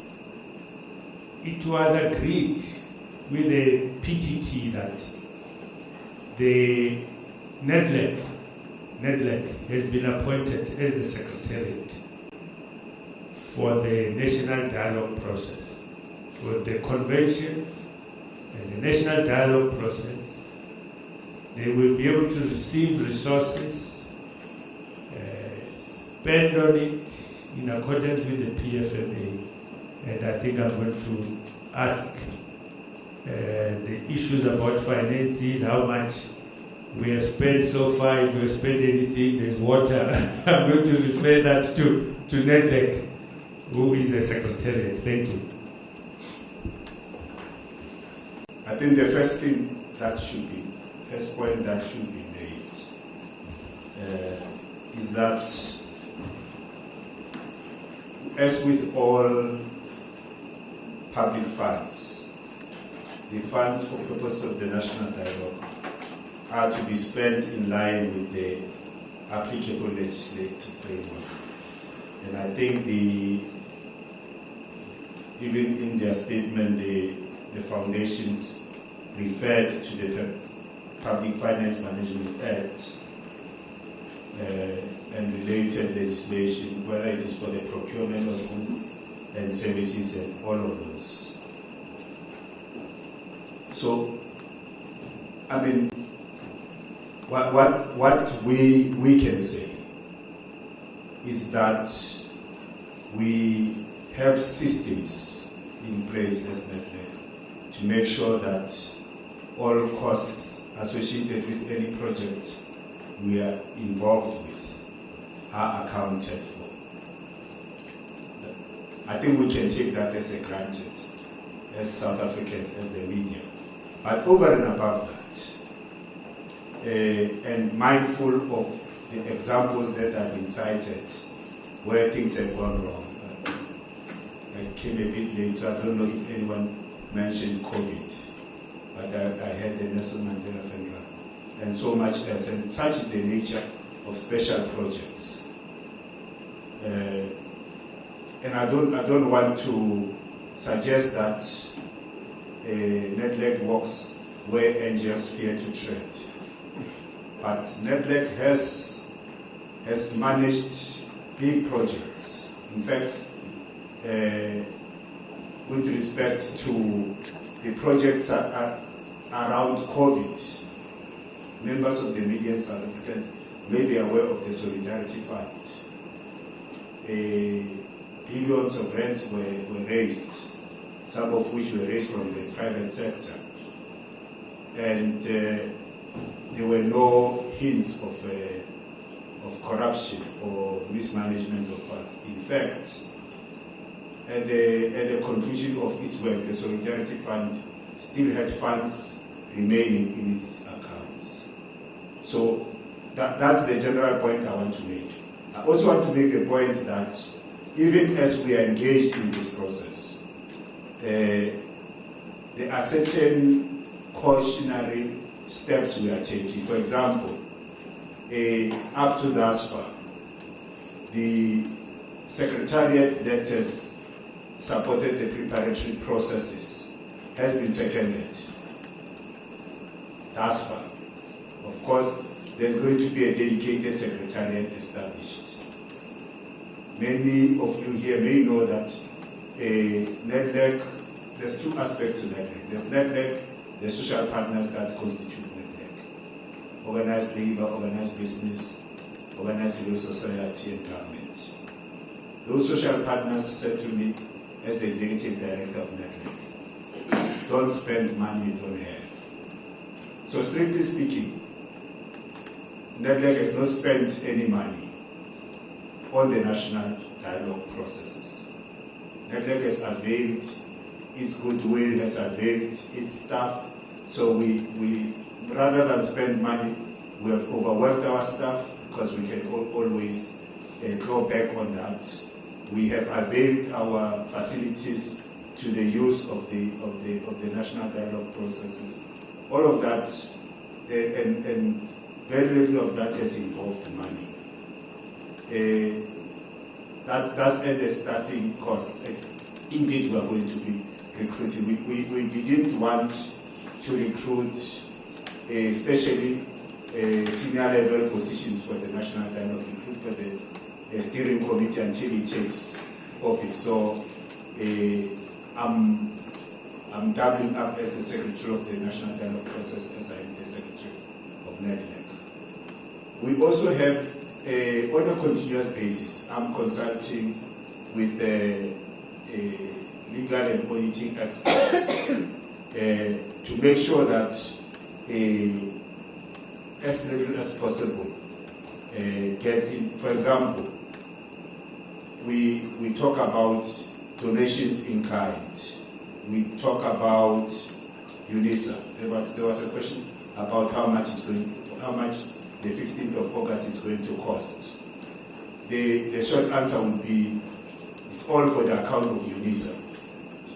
E: was agreed with the PTT that the NEDLEC has been appointed as the secretariat for the national dialogue process. For the convention and the national dialogue process, they will be able to receive resources, spend on it in accordance with the PFMA. And I think I'm going to ask the issues about finances, how much we have spent so far, if we have spent anything, there's water. I'm going to refer that to NEDLEC, who is the secretariat. Thank you.
L: I think the first point that should be made is that, as with all public funds, the funds for purpose of the national dialogue are to be spent in line with the applicable legislative framework. And I think even in their statement, the foundations referred to the Public Finance Management Act and related legislation, whether it is for the procurement of goods and services and all of those. So, I mean, what we can say is that we have systems in place as NEDLEC to make sure that all costs associated with any project we are involved with are accounted for. I think we can take that as a granted, as South Africans, as the media. But over and above that, and mindful of the examples that have been cited where things have gone wrong. I came a bit late, so I don't know if anyone mentioned COVID, but I had the Nelson Mandela Federal and so much else, and such is the nature of special projects. And I don't want to suggest that NEDLEC walks where angels fear to tread. But NEDLEC has managed big projects. In fact, with respect to the projects around COVID, members of the media in South Africans may be aware of the Solidarity Fund. Billions of rands were raised, some of which were raised from the private sector. And there were no hints of corruption or mismanagement of funds. In fact, at the conclusion of its work, the Solidarity Fund still had funds remaining in its accounts. So that's the general point I want to make. I also want to make the point that even as we are engaged in this process, there are certain cautionary steps we are taking. For example, up to thus far, the secretariat that has supported the preparatory processes has been seconded thus far. Of course, there's going to be a dedicated secretariat established. Many of you here may know that NEDLEC, there's two aspects to NEDLEC. There's NEDLEC, the social partners that constitute NEDLEC. Organized labor, organized business, organized civil society, and government. Those social partners said to me, as the executive director of NEDLEC, don't spend money you don't have. So strictly speaking, NEDLEC has not spent any money on the national dialogue processes. NEDLEC has availed its goodwill, has availed its staff. So we rather than spend money, we have overworked our staff because we can always draw back on that. We have availed our facilities to the use of the national dialogue processes. All of that, and very little of that has involved money. That's at the staffing cost. Indeed, we are going to be recruiting. We didn't want to recruit, especially senior level positions for the national dialogue, recruit for the steering committee until it takes office. So I'm doubling up as the secretary of the national dialogue process as I am the secretary of NEDLEC. We also have, on a continuous basis, I'm consulting with legal and auditing experts to make sure that as little as possible gets in. For example, we talk about donations in kind. We talk about UNISA. There was a question about how much the 15th of August is going to cost. The short answer would be it's all for the account of UNISA.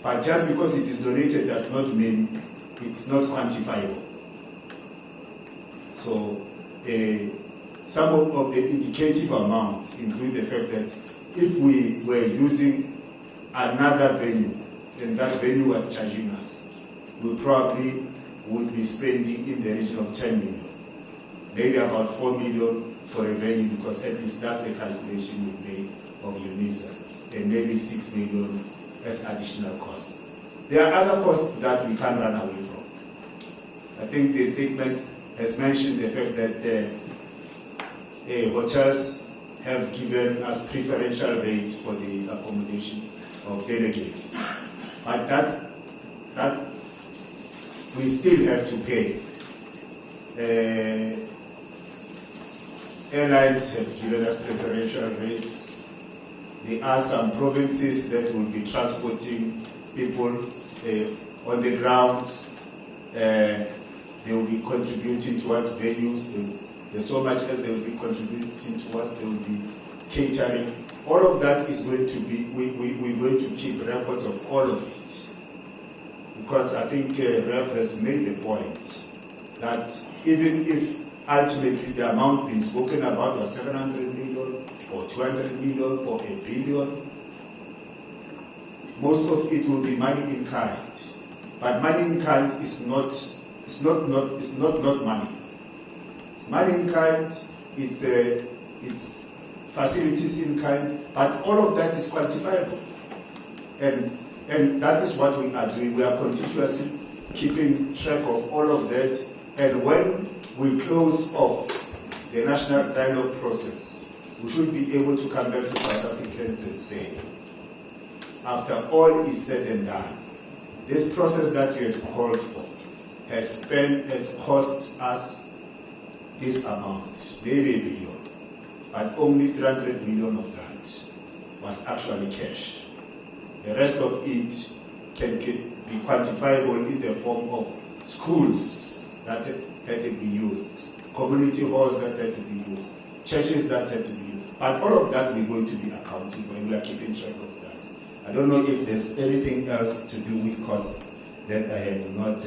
L: But just because it is donated does not mean it's not quantifiable. So some of the indicative amounts include the fact that if we were using another venue and that venue was charging us, we probably would be spending in the region of 10 million. Maybe about 4 million for a venue, because at least that's the calculation we made of UNISA, and maybe 6 million as additional costs. There are other costs that we can't run away from. I think the statement has mentioned the fact that hotels have given us preferential rates for the accommodation of delegates. But that we still have to pay. Airlines have given us preferential rates. There are some provinces that will be transporting people on the ground. They will be contributing towards venues. There's so much as they will be contributing towards. They will be catering. All of that is going to be, we're going to keep records of all of it. Because I think Rev has made the point that even if ultimately the amount being spoken about was 700 million or 200 million or $1 billion, most of it will be money in kind. But money in kind is not money. It's money in kind, it's facilities in kind, but all of that is quantifiable. And that is what we are doing. We are continuously keeping track of all of that. And when we close off the national dialogue process, we should be able to come back to South Africans and say, after all is said and done, this process that you had called for has cost us this amount, maybe $1 billion, but only 300 million of that was actually cash. The rest of it can be quantifiable in the form of schools that had to be used, community halls that had to be used, churches that had to be used. But all of that we're going to be accounting for, and we are keeping track of that. I don't know if there's anything else to do with costs that I have not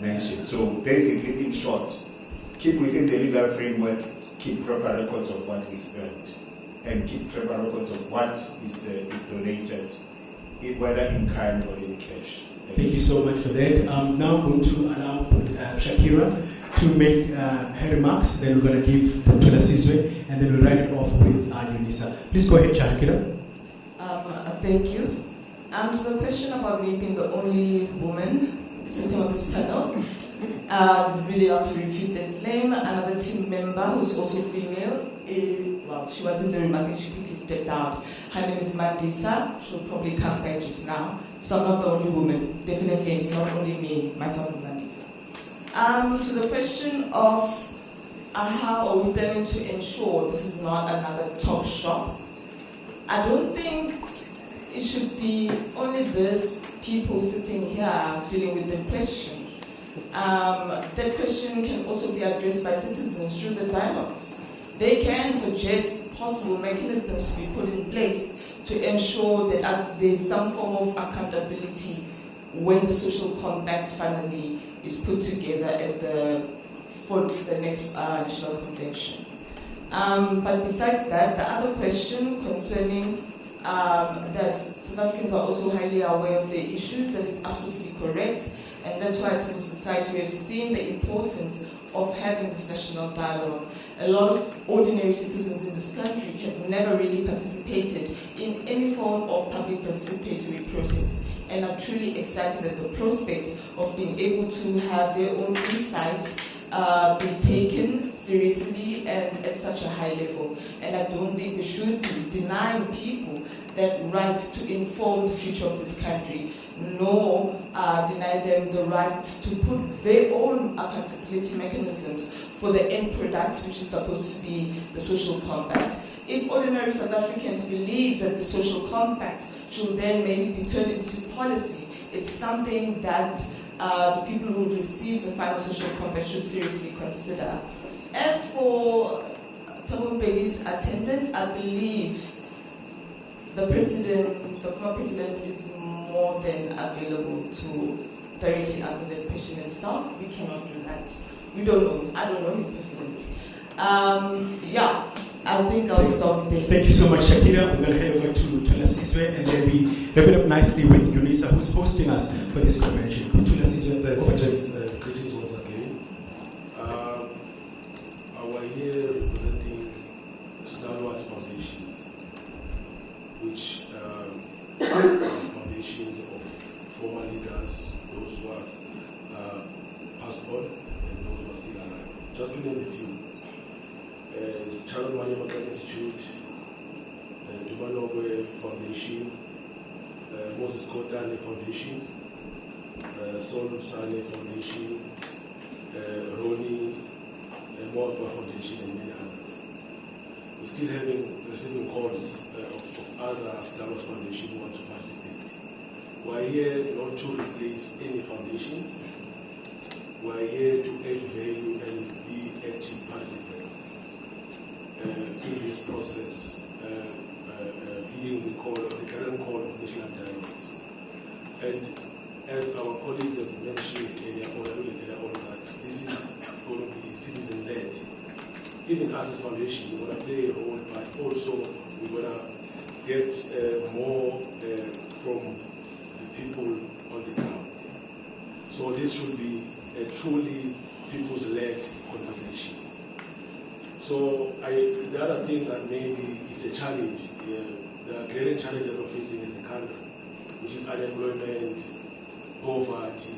L: mentioned. So basically, in short, keep within the legal framework, keep proper records of what we spent, and keep proper records of what is donated, whether in kind or in cash.
A: Thank you so much for that. Now I'm going to allow Shakira to make her remarks, then we're going to give Dr. Sizwe, and then we'll write it off with UNISA. Please go ahead, Shakira.
D: Thank you. To the question about me being the only woman sitting on this panel, really love to refute that claim. Another team member who's also female, well, she was in the room, I think she quickly stepped out. Her name is Mandisa. She'll probably come back just now. So I'm not the only woman. Definitely, it's not only me, myself and Mandisa. To the question of how are we planning to ensure this is not another talk shop? I don't think it should be only these people sitting here dealing with the question. That question can also be addressed by citizens through the dialogues. They can suggest possible mechanisms to be put in place to ensure that there's some form of accountability when the social compact finally is put together for the next national convention. But besides that, the other question concerning that South Africans are also highly aware of the issues, that is absolutely correct. And that's why as civil society we have seen the importance of having this national dialogue. A lot of ordinary citizens in this country have never really participated in any form of public participatory process, and are truly excited at the prospect of being able to have their own insights be taken seriously and at such a high level. And I don't think we should be denying people that right to inform the future of this country, nor deny them the right to put their own accountability mechanisms for the end product, which is supposed to be the social compact. If ordinary South Africans believe that the social compact should then maybe be turned into policy, it's something that the people who receive the final social compact should seriously consider. As for Thabo Mbeki's attendance, I believe the former president is more than available to directly answer that question himself. We cannot do that. We don't know him. I don't know him personally. Yeah, I think I'll stop there.
A: Thank you so much, Shakira. We're going to head over to Tulasizwe, and then we wrap it up nicely with UNISA, who's hosting us for this convention. Tulasizwe,
F: greetings once again. Our here representing Star Wars Foundations, which foundations of former leaders, those who are passed on, and those who are still alive. Just to name a few. Charles Manyamaka Institute, Dumanogwe Foundation, Moses Kotane Foundation, Sol Sane Foundation, Roni Morpa Foundation, and many others. We're still receiving calls of other Star Wars Foundation who want to participate. We're here not to replace any foundation. We're here to add value and be active participants in this process, heeding the current call of national dialogues. And as our colleagues have mentioned earlier on, that this is going to be citizen-led. Even us as foundation, we're going to play a role, but also we're going to get more from the people on the ground. So this should be a truly people's-led conversation. So the other thing that maybe is a challenge, the glaring challenge that we're facing as a country, which is unemployment, poverty,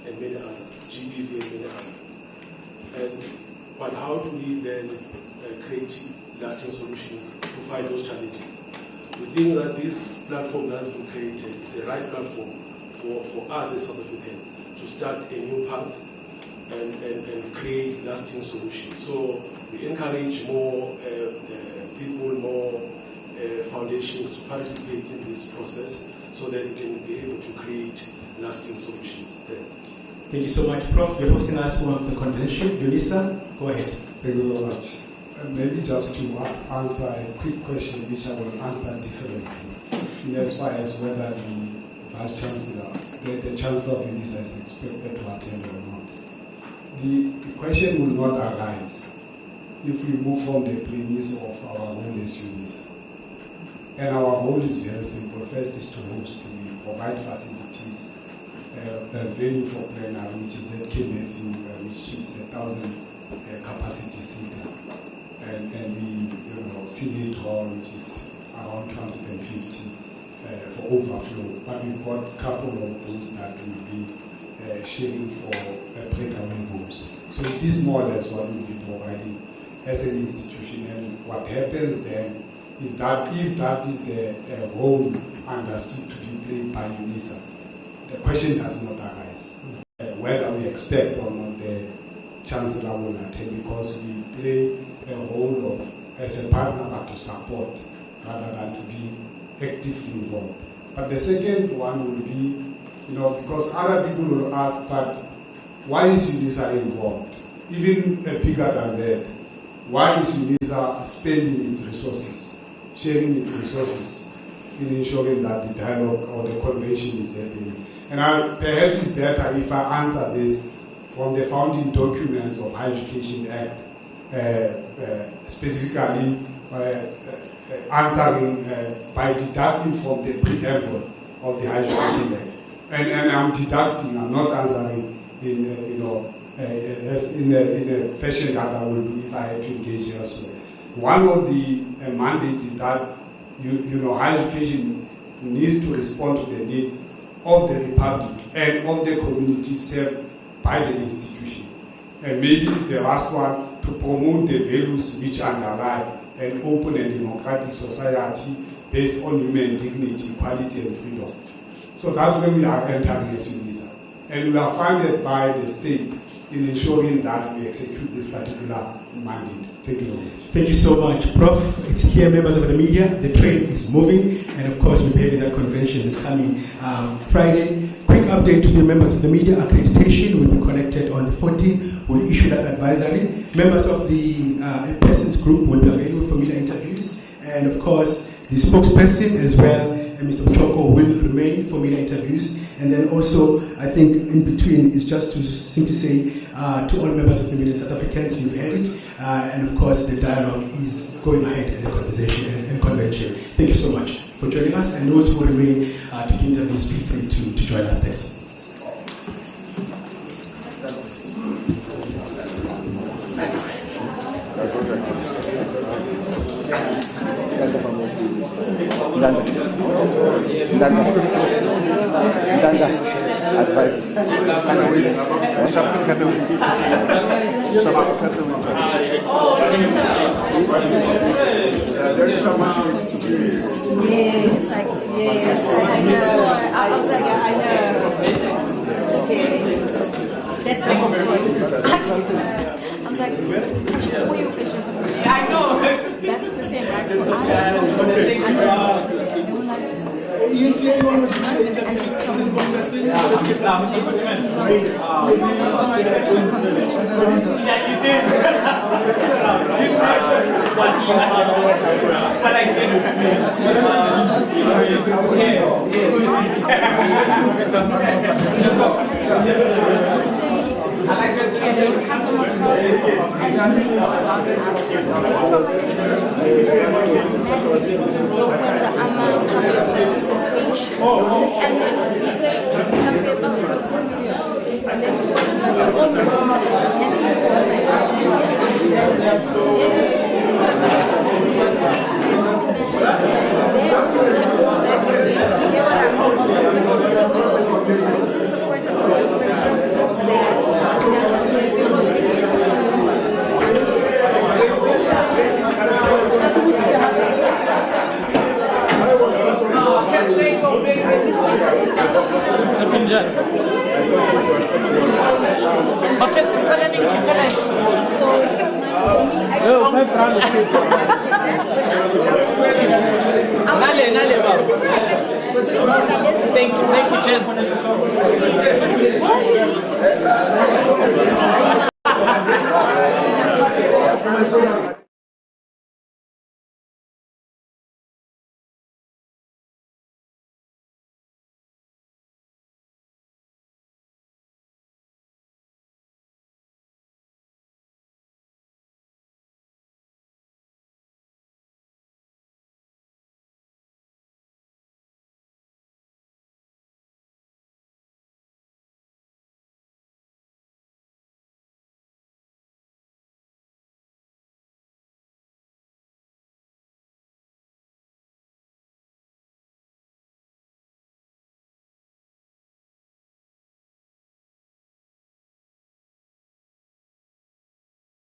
F: and many others, GBV and many others. But how do we then create lasting solutions to fight those challenges? We think that this platform that has been created is the right platform for us as South Africans to start a new path and create lasting solutions. So we encourage more people, more foundations to participate in this process so that we can be able to create lasting solutions. Thanks.
A: Thank you so much, Prof. You're hosting us on the convention. UNISA, go ahead.
G: Thank you very much. Maybe just to answer a quick question, which I will answer differently, in as far as whether the Vice Chancellor, the Chancellor of UNISA is expected to attend or not. The question will not arise if we move from the premise of our role as UNISA. And our role is very simple. First is to host, we provide facilities, a venue for plenary, which is at Matthew, which is 1,000 capacity seater, and the Senate Hall, which is around 250 for overflow. But we've got a couple of those that will be sharing for breakaway rooms. So it is more or less what we'll be providing as an institution. And what happens then is that if that is the role understood to be played by UNISA, the question does not arise whether we expect or not the Chancellor will attend, because we play a role of as a partner but to support rather than to be actively involved. But the second one will be, because other people will ask, but why is UNISA involved? Even bigger than that, why is UNISA spending its resources, sharing its resources in ensuring that the dialogue or the convention is happening? And perhaps it's better if I answer this from the founding documents of Higher Education Act, specifically answering by deducting from the preamble of the Higher Education Act. And I'm deducting, I'm not answering as in a fashion that I will do if I had to engage elsewhere. One of the mandates is that higher education needs to respond to the needs of the Republic and of the community served by the institution. And maybe the last one, to promote the values which underlie an open and democratic society based on human dignity, equality, and freedom. So that's when we are entering as UNISA. And we are funded by the state in ensuring that we execute this particular mandate. Thank you very much.
A: Thank you so much, Prof. It's clear, members of the media, the train is moving, and of course we'll be having that convention this coming Friday. Quick update to the members of the media: accreditation will be collected on the 14th. We'll issue that advisory. Members of the persons group will be available for media interviews, and of course the spokesperson as well, and Mr. Choko, will remain for media interviews. And then also, I think in between is just to simply say to all members of the media, South Africans, you've heard it, and of course the dialogue is going ahead in the conversation and convention. Thank you so much for joining us, and those who remain to do interviews, feel free to join us next.
S: There is someone who needs to be. Yes, I was like, I know. It's okay. That's the whole point. I was like, actually, all your questions are really. I know. That's the thing, right? So they were like, you see anyone was trying to interview this conversation?
T: Yeah, you did.
S: And then you say,